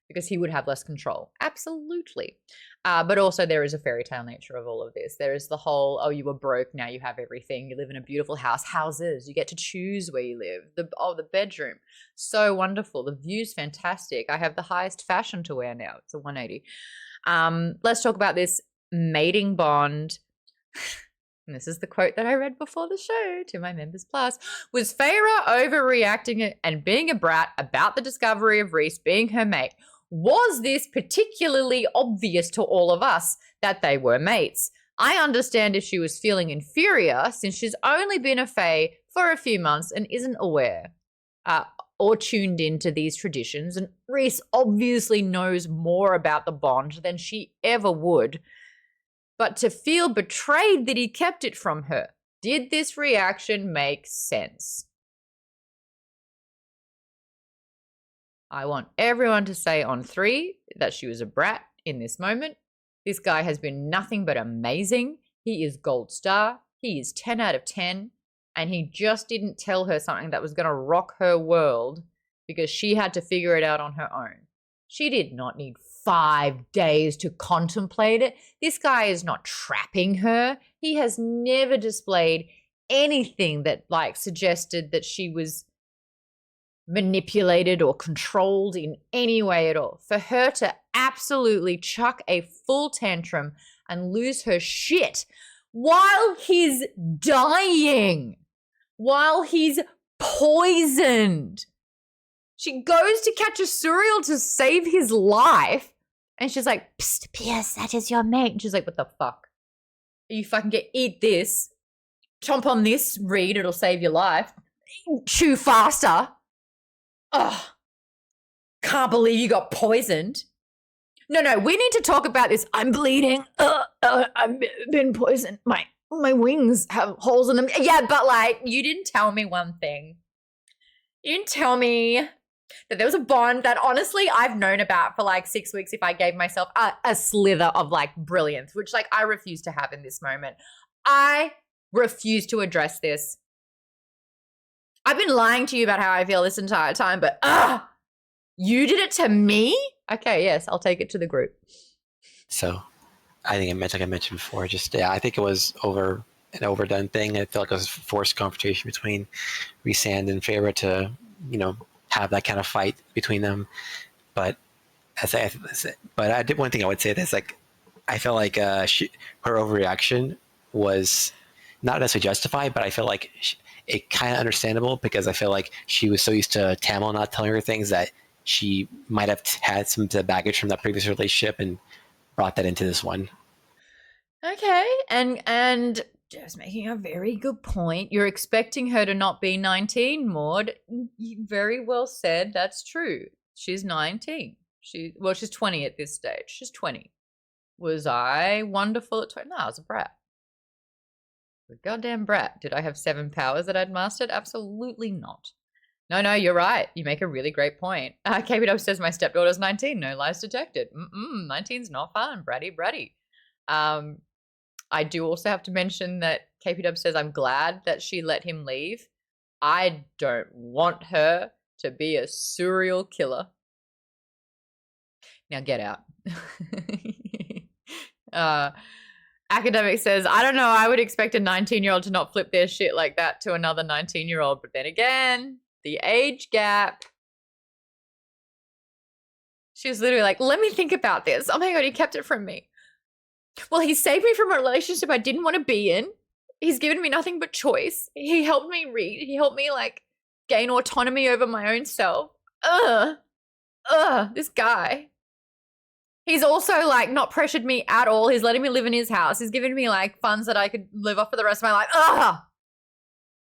because he would have less control. Absolutely. But also there is a fairy tale nature of all of this. There is the whole, oh, you were broke, now you have everything. You live in a beautiful house. Houses. You get to choose where you live. The bedroom. So wonderful. The view's fantastic. I have the highest fashion to wear now. It's a 180. Let's talk about this mating bond. And this is the quote that I read before the show to my Members Plus. Was Feyra overreacting and being a brat about the discovery of Rhys being her mate? Was this particularly obvious to all of us that they were mates? I understand if she was feeling inferior since she's only been a Fae for a few months and isn't aware or tuned into these traditions. And Rhys obviously knows more about the bond than she ever would. But to feel betrayed that he kept it from her, did this reaction make sense? I want everyone to say on 3 that she was a brat in this moment. This guy has been nothing but amazing. He is gold star. He is 10 out of 10. And he just didn't tell her something that was going to rock her world because she had to figure it out on her own. She did not need 5 days to contemplate it. This guy is not trapping her. He has never displayed anything that suggested that she was manipulated or controlled in any way at all. For her to absolutely chuck a full tantrum and lose her shit while he's dying, while he's poisoned. She goes to catch a cereal to save his life, and she's like, "Psst, P.S., that is your mate." And she's like, "What the fuck? You fucking eat this. Chomp on this, Reed, it'll save your life. Chew faster. Oh, can't believe you got poisoned. No, we need to talk about this. I'm bleeding. I've been poisoned. My wings have holes in them. Yeah, but you didn't tell me one thing. You didn't tell me that there was a bond that honestly I've known about for 6 weeks if I gave myself a slither of brilliance, which I refuse to have in this moment. I refuse to address this. I've been lying to you about how I feel this entire time, but you did it to me? Okay, yes, I'll take it to the group. So I think like I mentioned before, I think it was an overdone thing. I felt like it was a forced confrontation between Rhysand and Feyra to, have that kind of fight between them. But one thing I would say is I felt like her overreaction was not necessarily justified, but I feel like it kind of understandable because I feel like she was so used to Tamlin not telling her things that she might have had some baggage from that previous relationship and brought that into this one. Okay, and just making a very good point. You're expecting her to not be 19, Maude. You very well said. That's true. She's 19. She's 20 at this stage. She's 20. Was I wonderful at 20? No, I was a brat. A goddamn brat. Did I have 7 powers that I'd mastered? Absolutely not. No, you're right. You make a really great point. KBW says my stepdaughter's 19. No lies detected. 19's not fun. Bratty. I do also have to mention that KPW says I'm glad that she let him leave. I don't want her to be a serial killer. Now get out. Academic says, I don't know, I would expect a 19-year-old to not flip their shit like that to another 19-year-old. But then again, the age gap. She was literally like, let me think about this. Oh my God, he kept it from me. Well, he saved me from a relationship I didn't want to be in. He's given me nothing but choice. He helped me read. He helped me like gain autonomy over my own self. This guy. He's also like not pressured me at all. He's letting me live in his house. He's given me like funds that I could live off for the rest of my life.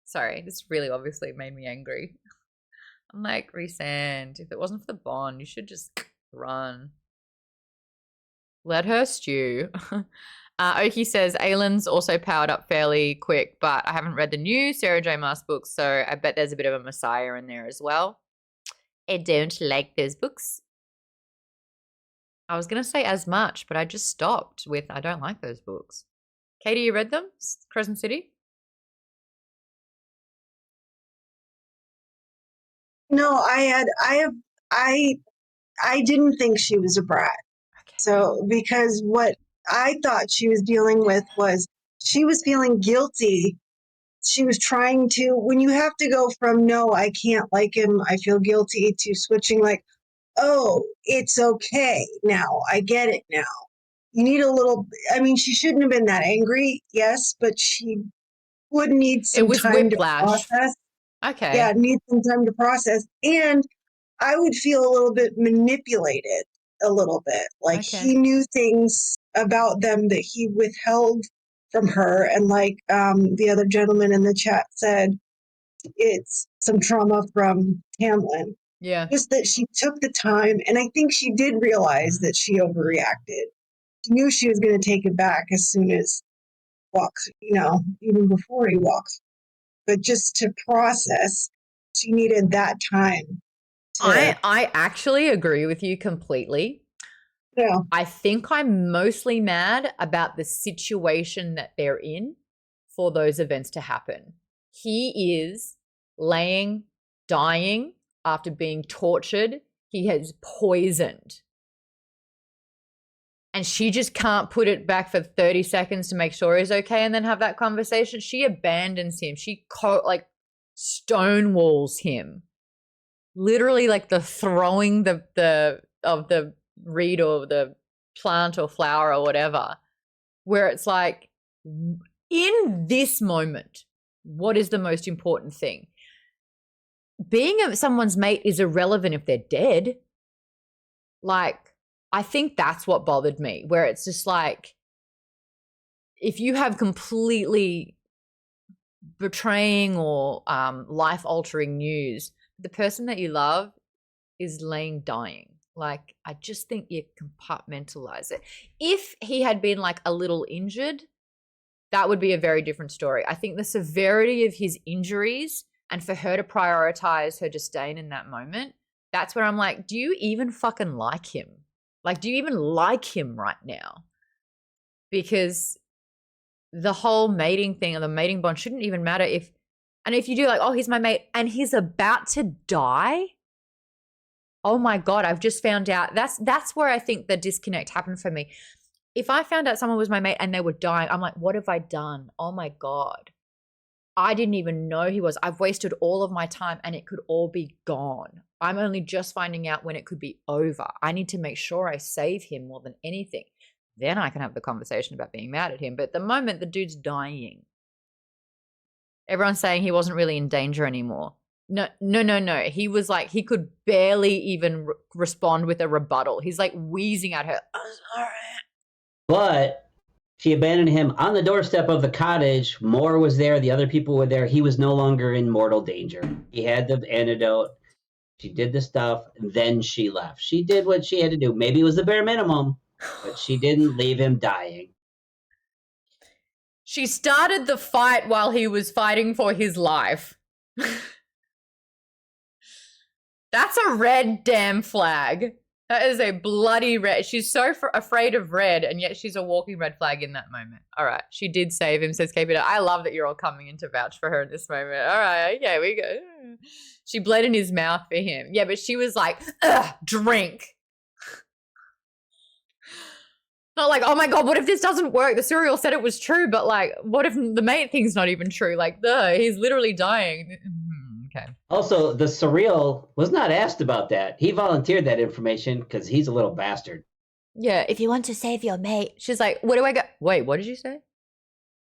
Sorry, this really obviously made me angry. I'm like, Rhysand, if it wasn't for the bond, you should just run. Let her stew. Oki says, Aylin's also powered up fairly quick, but I haven't read the new Sarah J. Maas books, so I bet there's a bit of a Messiah in there as well. I don't like those books. I was going to say as much, but I just stopped with I don't like those books. Katie, you read them? Crescent City? No, I didn't think she was a brat. Okay. So, because what I thought she was dealing with was she was feeling guilty. She was trying to, when you have to go from, no, I can't like him, I feel guilty, to switching like, oh, it's okay now. I get it now. You need a little, I mean, she shouldn't have been that angry, yes, but she would need some time to process. Okay. Yeah, need some time to process. And I would feel a little bit manipulated a little bit. Like he knew things about them that he withheld from her. And like the other gentleman in the chat said, it's some trauma from Tamlin. Yeah. Just that she took the time. And I think she did realize that she overreacted. She knew she was going to take it back as soon as walks, even before he walks. But just to process, she needed that time. I actually agree with you completely. Yeah. I think I'm mostly mad about the situation that they're in for those events to happen. He is dying after being tortured. He has poisoned. And she just can't put it back for 30 seconds to make sure he's okay and then have that conversation. She abandons him. She stonewalls him. Literally like the throwing of the reed or the plant or flower or whatever, where it's like, in this moment, what is the most important thing? Being someone's mate is irrelevant if they're dead. Like, I think that's what bothered me, where it's just like, if you have completely betraying or life-altering news, the person that you love is dying. Like, I just think you compartmentalize it. If he had been like a little injured, that would be a very different story. I think the severity of his injuries and for her to prioritize her disdain in that moment, that's where I'm like, do you even fucking like him? Like, do you even like him right now? Because the whole mating thing or the mating bond shouldn't even matter if you do like, oh, he's my mate and he's about to die. Oh my God, I've just found out. That's where I think the disconnect happened for me. If I found out someone was my mate and they were dying, I'm like, what have I done? Oh my God. I didn't even know he was. I've wasted all of my time and it could all be gone. I'm only just finding out when it could be over. I need to make sure I save him more than anything. Then I can have the conversation about being mad at him. But at the moment, the dude's dying. Everyone's saying he wasn't really in danger anymore. No. He was like, he could barely even respond with a rebuttal. He's like wheezing at her. I'm sorry. But she abandoned him on the doorstep of the cottage. Moore was there. The other people were there. He was no longer in mortal danger. He had the antidote. She did the stuff. And then she left. She did what she had to do. Maybe it was the bare minimum, but she didn't leave him dying. She started the fight while he was fighting for his life. That's a red damn flag. That is a bloody red. She's so afraid of red, and yet she's a walking red flag in that moment. All right. She did save him, says KP. I love that you're all coming in to vouch for her in this moment. All right. Okay, we go. She bled in his mouth for him. Yeah, but she was like, ugh, drink. Not like, oh my God, what if this doesn't work? The serial said it was true, but like, what if the mate thing's not even true? Like, he's literally dying. Okay. Also, the surreal was not asked about that. He volunteered that information because he's a little bastard. Yeah, if you want to save your mate. She's like, what do I got? Wait, what did you say?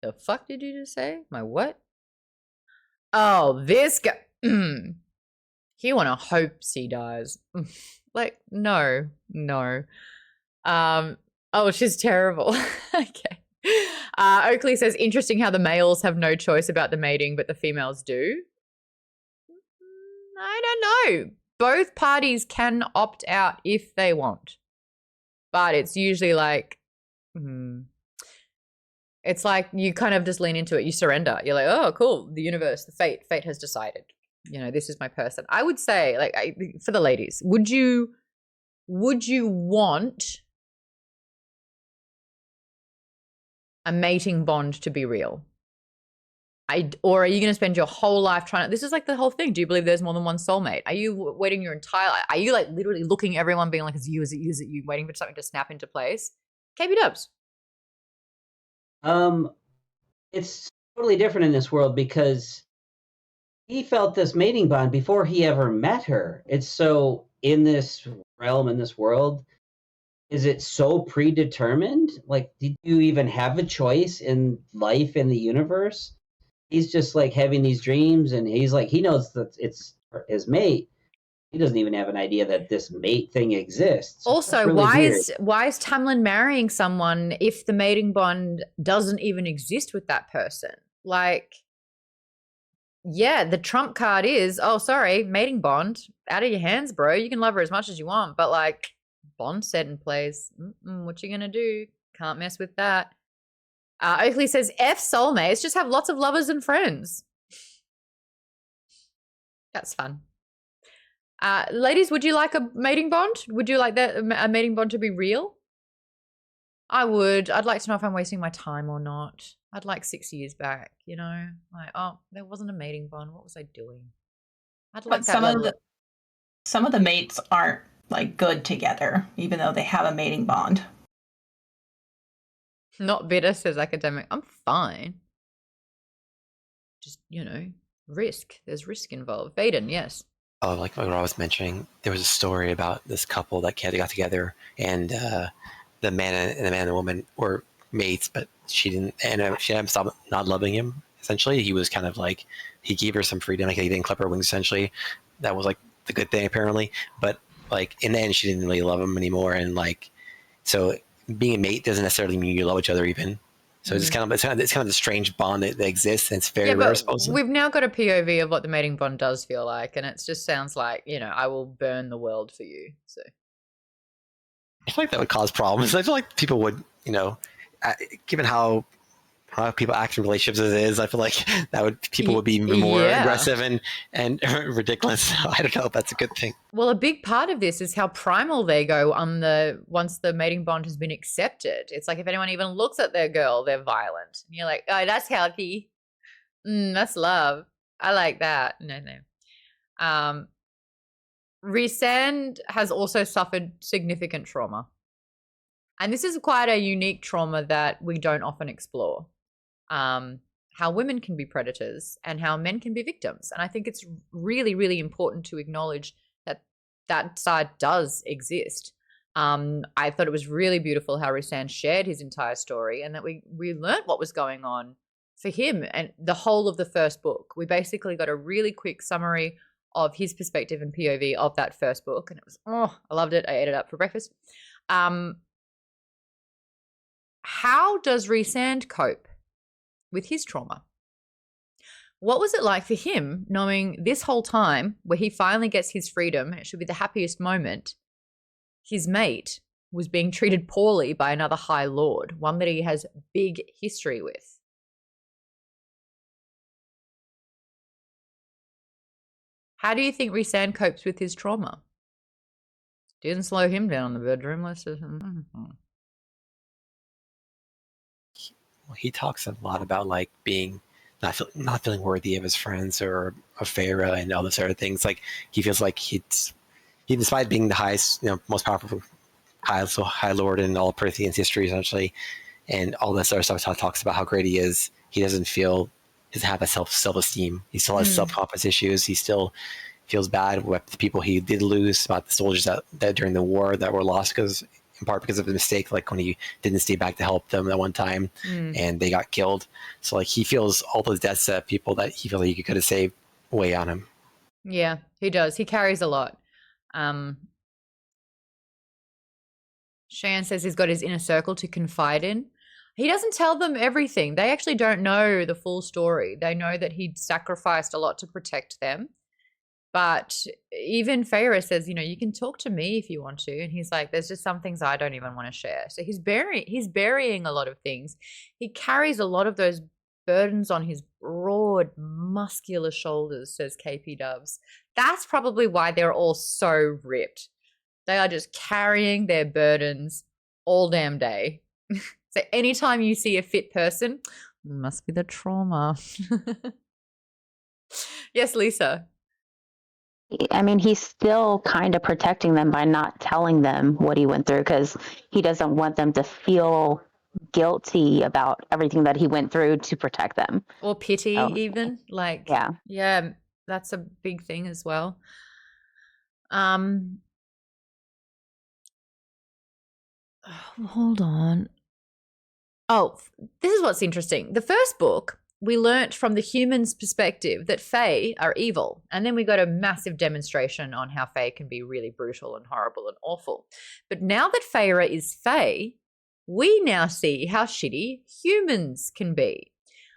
The fuck did you just say? My what? Oh, this guy. He wanna hope he dies. Like, no. Oh, she's terrible. Okay. Oakley says, interesting how the males have no choice about the mating, but the females do. I don't know. Both parties can opt out if they want. But it's usually like, it's like you kind of just lean into it. You surrender. You're like, oh, cool. The universe, the fate has decided. You know, this is my person. I would say, like, for the ladies, would you want a mating bond to be real? Or are you going to spend your whole life trying to, this is like the whole thing. Do you believe there's more than one soulmate? Are you waiting your entire life? Are you like literally looking at everyone being like, is it you, waiting for something to snap into place? KB Dubs. It's totally different in this world because he felt this mating bond before he ever met her. It's so in this realm, in this world, is it so predetermined? Like, did you even have a choice in life, in the universe? He's just like having these dreams, and he's like, he knows that it's his mate. He doesn't even have an idea that this mate thing exists. Also, really why weird. is Tamlin marrying someone if the mating bond doesn't even exist with that person? Like, yeah, the trump card is, oh, sorry, mating bond, out of your hands, bro. You can love her as much as you want, but like, bond set in place. What you gonna do? Can't mess with that. Oakley says, F soulmates, just have lots of lovers and friends. That's fun. Ladies, would you like a mating bond? Would you like a mating bond to be real? I would. I'd like to know if I'm wasting my time or not. I'd like 6 years back, you know? Like, oh, there wasn't a mating bond. What was I doing? I'd like But some of the mates aren't like good together, even though they have a mating bond. Not bitter, says academic. I'm fine. Just, you know, risk. There's risk involved. Baden, yes. Oh, like what I was mentioning, there was a story about this couple that got together, and the man and the woman were mates, but she didn't stop not loving him. Essentially, he was kind of like, he gave her some freedom, like he didn't clip her wings. Essentially, that was like the good thing apparently. But like in the end, she didn't really love him anymore, and like so. Being a mate doesn't necessarily mean you love each other even. So it's kind of the strange bond that exists, and it's very rare. We've now got a POV of what the mating bond does feel like, and it just sounds like, you know, I will burn the world for you. So I feel like that would cause problems. I feel like people would, you know, given how people act in relationships as it is, I feel like people would be even more aggressive and ridiculous. So I don't know if that's a good thing. Well, a big part of this is how primal they go once the mating bond has been accepted. It's like if anyone even looks at their girl, they're violent. And you're like, oh, that's healthy. That's love. I like that. No. Rhysand has also suffered significant trauma. And this is quite a unique trauma that we don't often explore. How women can be predators and how men can be victims. And I think it's really, really important to acknowledge that side does exist. I thought it was really beautiful how Rhysand shared his entire story, and that we learned what was going on for him and the whole of the first book. We basically got a really quick summary of his perspective and POV of that first book. And it was, I loved it. I ate it up for breakfast. How does Rhysand cope with his trauma? What was it like for him knowing this whole time where he finally gets his freedom, and it should be the happiest moment, his mate was being treated poorly by another High Lord, one that he has big history with? How do you think Rhysand copes with his trauma? Didn't slow him down in the bedroom. Let's just. Well, he talks a lot about like being not feeling worthy of his friends or of Feyra and all those sort of things. Like he feels like he despite being the highest, most powerful high lord in all of Prothean's history essentially, and all this other stuff talks about how great he is. He doesn't have a self-esteem. He still has self-confidence issues. He still feels bad with the people he did lose, about the soldiers that during the war that were lost in part because of a mistake, like when he didn't stay back to help them that one time and they got killed. So like he feels all those deaths of people that he feels like he could have saved weigh on him. Yeah, he does. He carries a lot. Shan says he's got his inner circle to confide in. He doesn't tell them everything. They actually don't know the full story. They know that he'd sacrificed a lot to protect them. But even Feyra says, you can talk to me if you want to. And he's like, there's just some things I don't even want to share. So he's burying a lot of things. He carries a lot of those burdens on his broad, muscular shoulders, says KP Dubs. That's probably why they're all so ripped. They are just carrying their burdens all damn day. So anytime you see a fit person, must be the trauma. Yes, Lisa. I mean, he's still kind of protecting them by not telling them what he went through because he doesn't want them to feel guilty about everything that he went through to protect them. Or pity even. Like, yeah, that's a big thing as well. Hold on. Oh, this is what's interesting. The first book, we learnt from the humans' perspective that Fae are evil. And then we got a massive demonstration on how Fae can be really brutal and horrible and awful. But now that Feyra is Fae, we now see how shitty humans can be.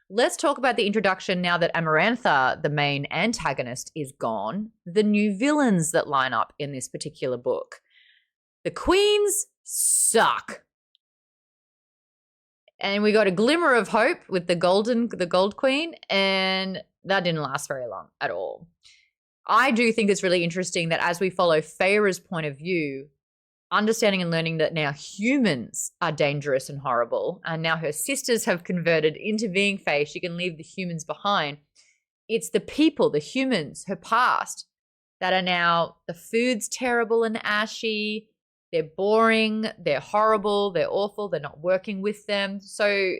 Let's talk about the introduction now that Amarantha, the main antagonist, is gone. The new villains that line up in this particular book. The queens suck. And we got a glimmer of hope with the gold queen, and that didn't last very long at all. I do think it's really interesting that as we follow Feyra's point of view, understanding and learning that now humans are dangerous and horrible, and now her sisters have converted into being Fae, she can leave the humans behind. It's the people, the humans, her past, that are now, the food's terrible and ashy, they're boring, they're horrible, they're awful, they're not working with them. So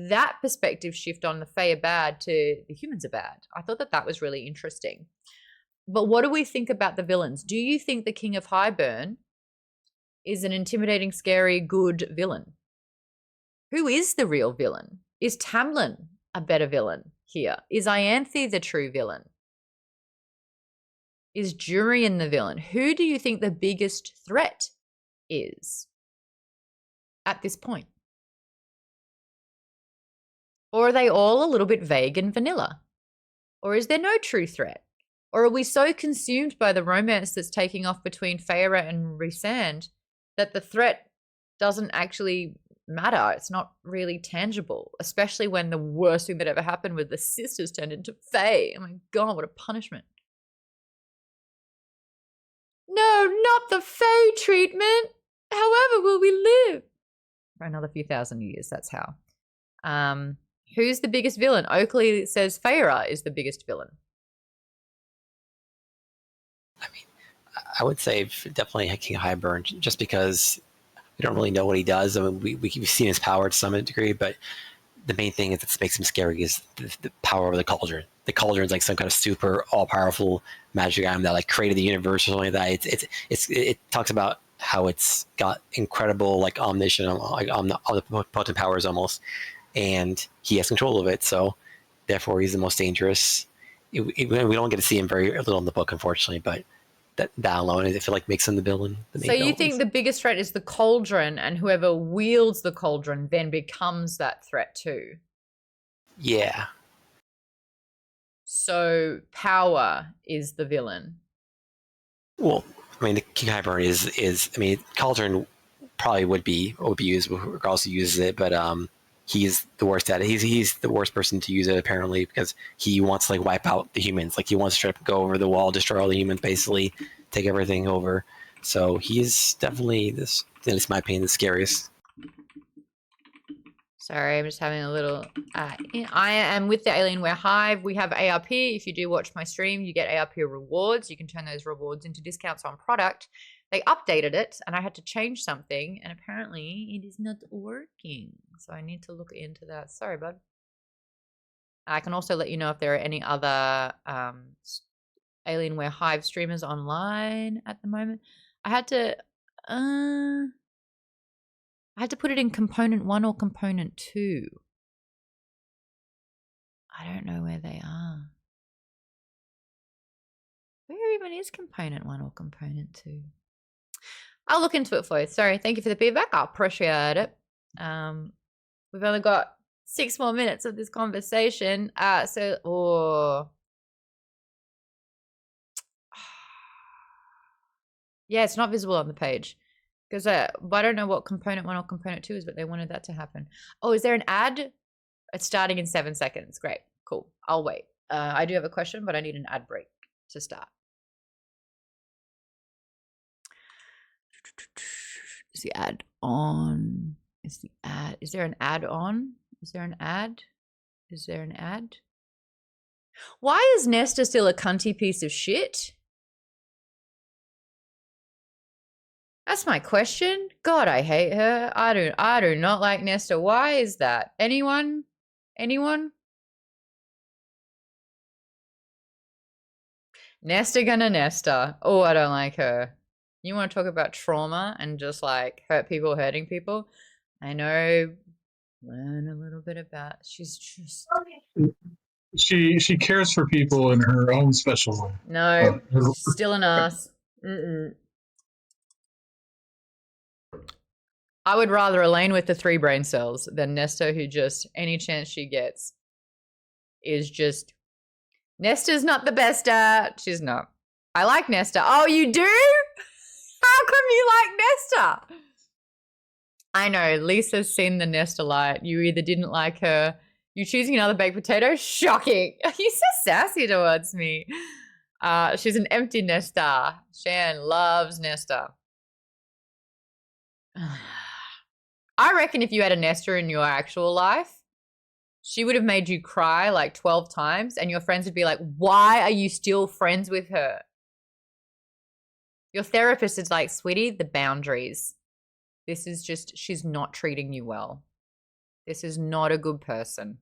that perspective shift on the Fae are bad to the humans are bad. I thought that was really interesting. But what do we think about the villains? Do you think the King of Highburn is an intimidating, scary, good villain? Who is the real villain? Is Tamlin a better villain here? Is Ianthe the true villain? Is Jurian the villain? Who do you think the biggest threat is at this point? Or are they all a little bit vague and vanilla? Or is there no true threat? Or are we so consumed by the romance that's taking off between Feyra and Rhysand that the threat doesn't actually matter? It's not really tangible, especially when the worst thing that ever happened with the sisters turned into Fae. Oh my God, what a punishment. No, not the Fae treatment. However will we live? For another few thousand years, that's how. Who's the biggest villain? Oakley says Feyra is the biggest villain. I mean, I would say definitely King Highburn, just because we don't really know what he does. I mean, we've seen his power to some degree, but the main thing that makes him scary is the power of the cauldron. The cauldron is like some kind of super all-powerful magic item that like created the universe or something like that. It talks about how it's got incredible like omniscient, like omnipotent powers almost, and he has control of it. So therefore, he's the most dangerous. We don't get to see him very little in the book, unfortunately, but that alone, I feel like, makes him the villain. So you think the biggest threat is the cauldron, and whoever wields the cauldron then becomes that threat too? Yeah. So power is the villain. Well, I mean, the King Highburn is I mean, cauldron probably would be used regardless who uses it, but he's the worst at it. He's the worst person to use it apparently, because he wants to like wipe out the humans. Like he wants to try to go over the wall, destroy all the humans, basically take everything over. So he's definitely this, at least in my opinion, the scariest. Sorry, I'm just having a little. I am with the Alienware Hive. We have ARP. If you do watch my stream, you get ARP rewards. You can turn those rewards into discounts on product. They updated it, and I had to change something, and apparently it is not working. So I need to look into that. Sorry, bud. I can also let you know if there are any other Alienware Hive streamers online at the moment. I had to put it in component 1 or component 2. I don't know where they are. Where even is component 1 or component 2? I'll look into it for you. Sorry, thank you for the feedback. I appreciate it. We've only got 6 more minutes of this conversation. Yeah, it's not visible on the page. Because I don't know what component 1 or component 2 is, but they wanted that to happen. Oh, is there an ad? It's starting in 7 seconds. Great. Cool. I'll wait. I do have a question, but I need an ad break to start. Is the ad on? Is there an ad on? Is there an ad? Is there an ad? Why is Nesta still a cunty piece of shit? That's my question. God, I hate her. I do not like Nesta. Why is that? Anyone? Anyone? Nesta gonna Nesta. Oh, I don't like her. You want to talk about trauma and just like hurt people, hurting people? I know. Learn a little bit about. She's just. She cares for people in her own special way. No, still an ass. I would rather Elaine with the 3 brain cells than Nesta, who just any chance she gets is just. Nesta's not the best at. She's not. I like Nesta. Oh, you do? How come you like Nesta? I know. Lisa's seen the Nesta light. You either didn't like her. You choosing another baked potato? Shocking. You're so sassy towards me. She's an empty Nesta. Shan loves Nesta. I reckon if you had a Nesta in your actual life, she would have made you cry like 12 times and your friends would be like, why are you still friends with her? Your therapist is like, sweetie, the boundaries. This is just, she's not treating you well. This is not a good person.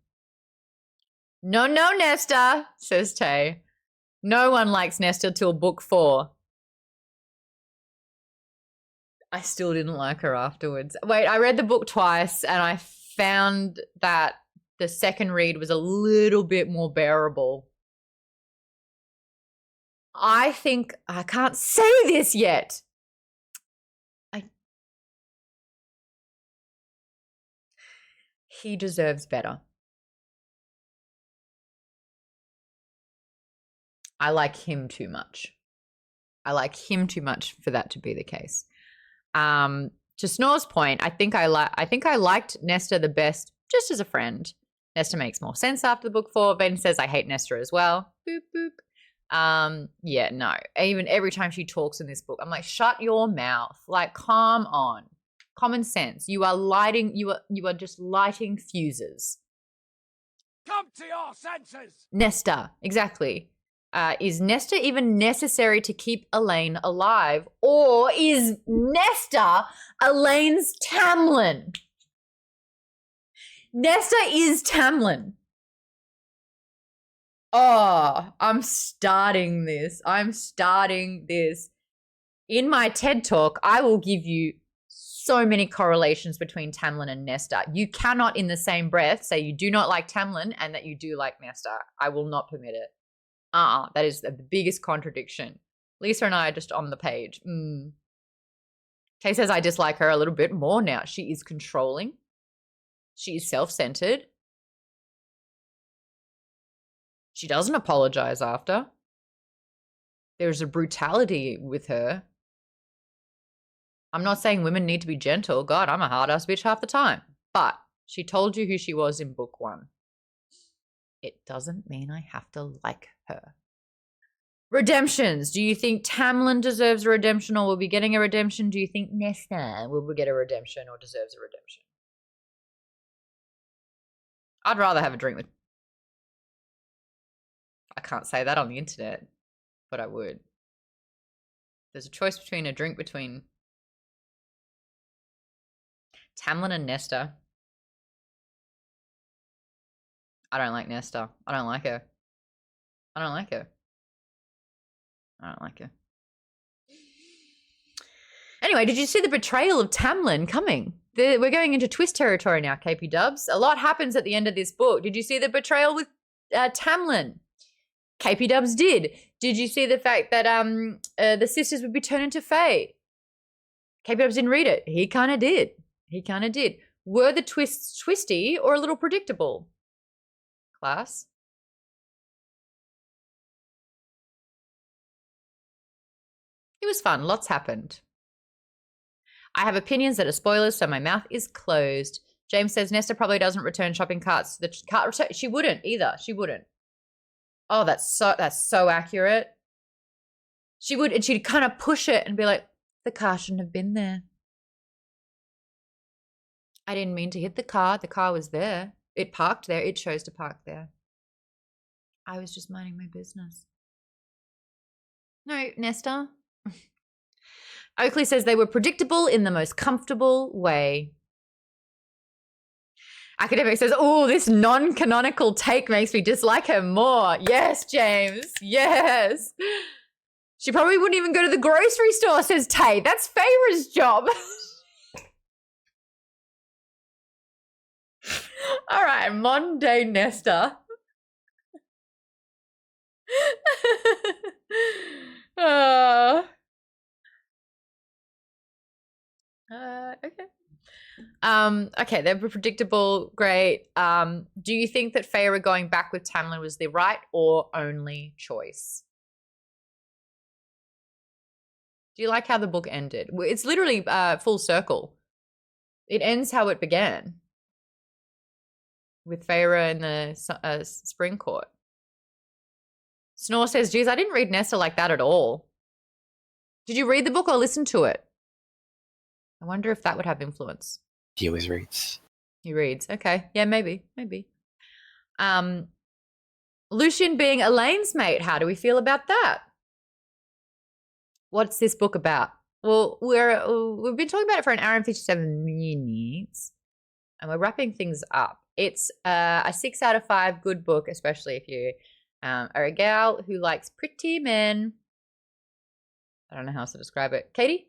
No, Nesta, says Tay. No one likes Nesta till book 4. I still didn't like her afterwards. Wait, I read the book twice and I found that the second read was a little bit more bearable. I think I can't say this yet. He deserves better. I like him too much. I like him too much for that to be the case. To Snore's point, I think I liked Nesta the best just as a friend. Nesta makes more sense after book 4. Ben says I hate Nesta as well. Boop boop. Yeah, no. Even every time she talks in this book, I'm like, shut your mouth. Like, calm on. Common sense. You are just lighting fuses. Come to your senses. Nesta, exactly. Is Nesta even necessary to keep Elaine alive? Or is Nesta Elaine's Tamlin? Nesta is Tamlin. Oh, I'm starting this. In my TED Talk, I will give you so many correlations between Tamlin and Nesta. You cannot in the same breath say you do not like Tamlin and that you do like Nesta. I will not permit it. That is the biggest contradiction. Lisa and I are just on the page. Kay says I dislike her a little bit more now. She is controlling. She is self-centered. She doesn't apologize after. There's a brutality with her. I'm not saying women need to be gentle. God, I'm a hard-ass bitch half the time. But she told you who she was in book 1. It doesn't mean I have to like her. Redemptions. Do you think Tamlin deserves a redemption or will be getting a redemption? Do you think Nesta will get a redemption or deserves a redemption? I'd rather have a drink with... I can't say that on the internet, but I would. There's a choice between a drink between Tamlin and Nesta. I don't like Nesta. I don't like her. I don't like her. I don't like her. Anyway, did you see the betrayal of Tamlin coming? We're going into twist territory now, KP Dubs. A lot happens at the end of this book. Did you see the betrayal with Tamlin? KP Dubs did. Did you see the fact that the sisters would be turned into Fae? KP Dubs didn't read it. He kind of did. He kind of did. Were the twists twisty or a little predictable? Class? It was fun. Lots happened. I have opinions that are spoilers, so my mouth is closed. James says Nesta probably doesn't return shopping carts. The cart return. She wouldn't either. She wouldn't. Oh, that's so accurate. She would, and she'd kind of push it and be like, the car shouldn't have been there. I didn't mean to hit the car. The car was there. It parked there. It chose to park there. I was just minding my business. No, Nesta. Oakley says they were predictable in the most comfortable way. Academic says, oh, this non-canonical take makes me dislike her more. Yes, James. Yes. She probably wouldn't even go to the grocery store, says Tay. That's Feyra's job. All right, Monday Nesta. Okay. Okay, they were predictable. Great. Do you think that Feyra going back with Tamlin was the right or only choice? Do you like how the book ended? It's literally full circle. It ends how it began, with Feyra in the spring court. Snore says, geez, I didn't read Nesta like that at all. Did you read the book or listen to it? I wonder if that would have influence. He always reads. He reads. Okay. Yeah, maybe. Lucian being Elaine's mate. How do we feel about that? What's this book about? Well, we've been talking about it for an hour and 57 minutes, and we're wrapping things up. It's a 6 out of 5 good book, especially if you are a gal who likes pretty men. I don't know how else to describe it. Katie?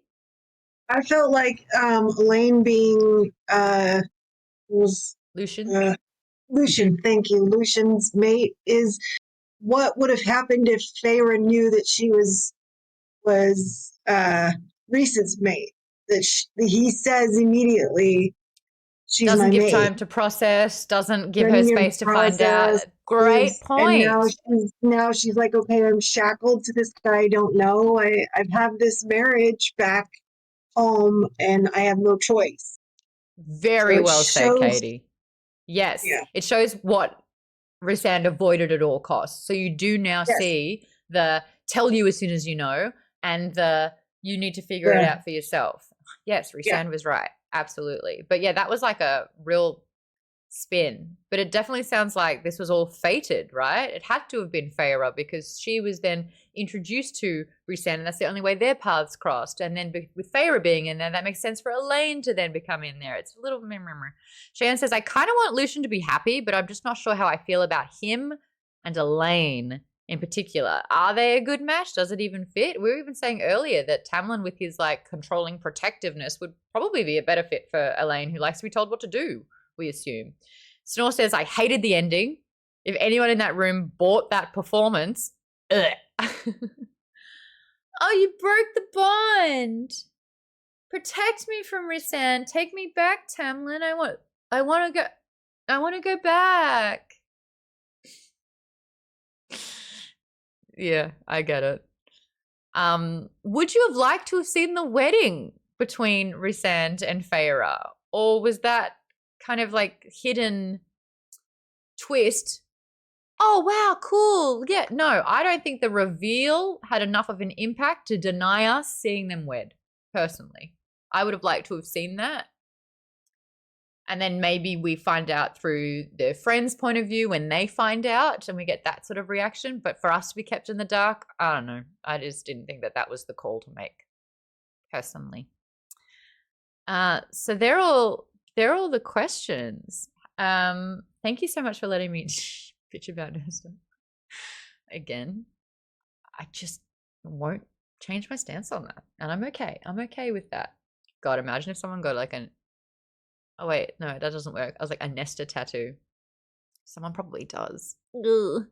I felt like Elaine being was Lucian. Lucian, thank you. Lucian's mate is what would have happened if Feyra knew that she was Rhysand's mate. That he says immediately she's doesn't my give mate. time to process, doesn't give her space to find out. Great point. And now she's like, okay, I'm shackled to this guy I don't know. I've had this marriage back home and I have no choice. Very So it well said, shows- Katie. Yes. Yeah. It shows what Rhysand avoided at all costs. So you do now Yes. see the tell you as soon as you know and the you need to figure it Yeah. out for yourself. Yes, Rhysand Yeah. was right. Absolutely. But yeah, that was like a real spin. But it definitely sounds like this was all fated, right? It had to have been Feyra because she was then introduced to Rhysand and that's the only way their paths crossed. And then with Feyra being in there, that makes sense for Elaine to then become in there. It's a little... Cheyenne says, I kind of want Lucian to be happy, but I'm just not sure how I feel about him and Elaine in particular. Are they a good match? Does it even fit? We were even saying earlier that Tamlin with his like controlling protectiveness would probably be a better fit for Elaine, who likes to be told what to do, we assume. Snore says, I hated the ending. If anyone in that room bought that performance, ugh. Oh, you broke the bond. Protect me from Rhysand. Take me back, Tamlin. I want to go back. Yeah, I get it. Would you have liked to have seen the wedding between Rhysand and Feyra? Or was that kind of like hidden twist oh, wow, cool. Yeah, no, I don't think the reveal had enough of an impact to deny us seeing them wed, personally. I would have liked to have seen that. And then maybe we find out through their friends' point of view when they find out and we get that sort of reaction. But for us to be kept in the dark, I don't know. I just didn't think that that was the call to make, personally. So they're all the questions. Thank you so much for letting me bitch about Nesta. Again, I just won't change my stance on that. And I'm okay. I'm okay with that. God, imagine if someone got like an... Oh, wait. No, that doesn't work. I was like, a Nesta tattoo. Someone probably does. Ugh.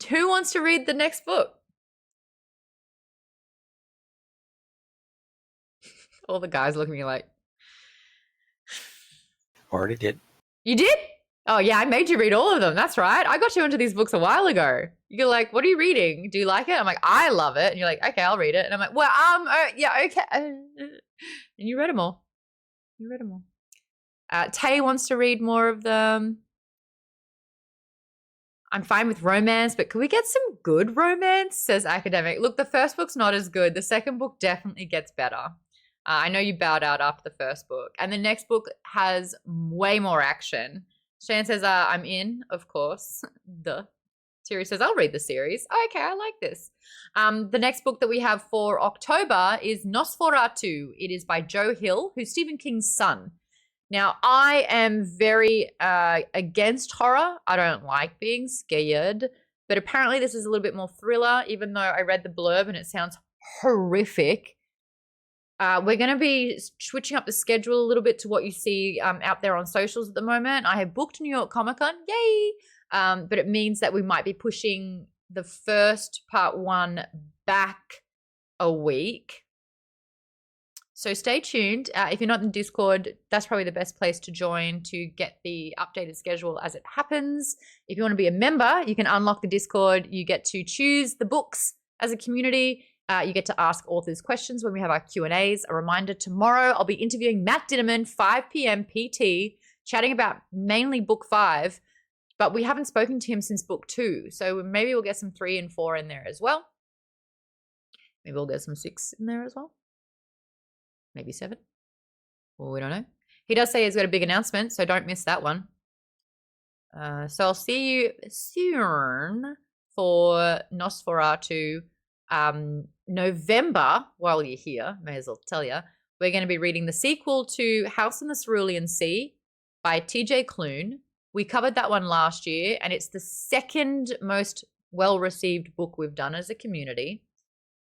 Who wants to read the next book? All the guys look at me like... Already did. You did? Oh, yeah, I made you read all of them. That's right. I got you into these books a while ago. You're like, what are you reading? Do you like it? I'm like, I love it. And you're like, okay, I'll read it. And I'm like, well, yeah, okay. And you read them all. You read them all. Tay wants to read more of them. I'm fine with romance, but could we get some good romance? Says Academic. Look, the first book's not as good. The second book definitely gets better. I know you bowed out after the first book. And the next book has way more action. Shan says, I'm in, of course. Duh. Siri says, I'll read the series. Okay, I like this. The next book that we have for October is Nosferatu. It is by Joe Hill, who's Stephen King's son. Now, I am very against horror. I don't like being scared. But apparently this is a little bit more thriller, even though I read the blurb and it sounds horrific. We're going to be switching up the schedule a little bit to what you see out there on socials at the moment. I have booked New York Comic Con. Yay! But it means that we might be pushing the first part 1 back a week. So stay tuned. If you're not in Discord, that's probably the best place to join to get the updated schedule as it happens. If you want to be a member, you can unlock the Discord. You get to choose the books as a community. You get to ask authors questions when we have our Q&As. A reminder, tomorrow I'll be interviewing Matt Dinnerman, 5 p.m. PT, chatting about mainly book 5, but we haven't spoken to him since book 2. So maybe we'll get some 3 and 4 in there as well. Maybe we'll get some 6 in there as well. Maybe 7. Well, we don't know. He does say he's got a big announcement, so don't miss that one. So I'll see you soon for Nosferatu. November, while you're here, may as well tell you, we're going to be reading the sequel to House in the Cerulean Sea by TJ Klune. We covered that one last year, and it's the second most well-received book we've done as a community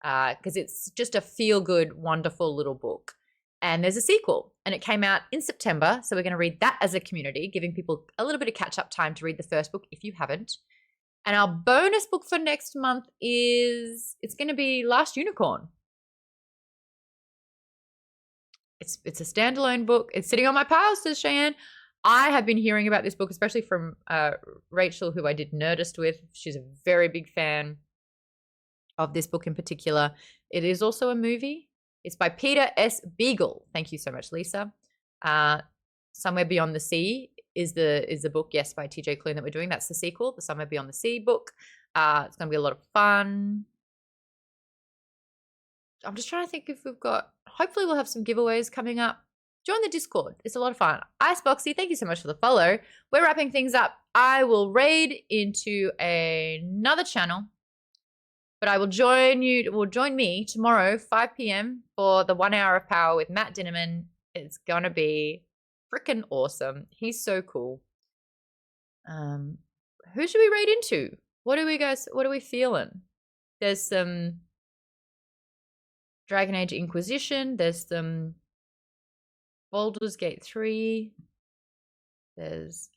because it's just a feel-good, wonderful little book. And there's a sequel, and it came out in September, so we're going to read that as a community, giving people a little bit of catch-up time to read the first book if you haven't. And our bonus book for next month is, it's going to be Last Unicorn. It's a standalone book. It's sitting on my pile, says Cheyenne. I have been hearing about this book, especially from Rachel, who I did Nerdist with. She's a very big fan of this book in particular. It is also a movie. It's by Peter S. Beagle. Thank you so much, Lisa. Somewhere Beyond the Sea is the book, yes, by TJ Klune that we're doing. That's the sequel, the Somewhere Beyond the Sea book. It's going to be a lot of fun. I'm just trying to think if we've got, hopefully we'll have some giveaways coming up. Join the Discord. It's a lot of fun. Iceboxy, thank you so much for the follow. We're wrapping things up. I will raid into another channel, but I will join me tomorrow, 5 p.m. for the 1 hour of power with Matt Dinnerman. It's going to be freaking awesome. He's so cool. Who should we raid into? What are we feeling? There's some Dragon Age Inquisition. There's some Baldur's Gate 3. There's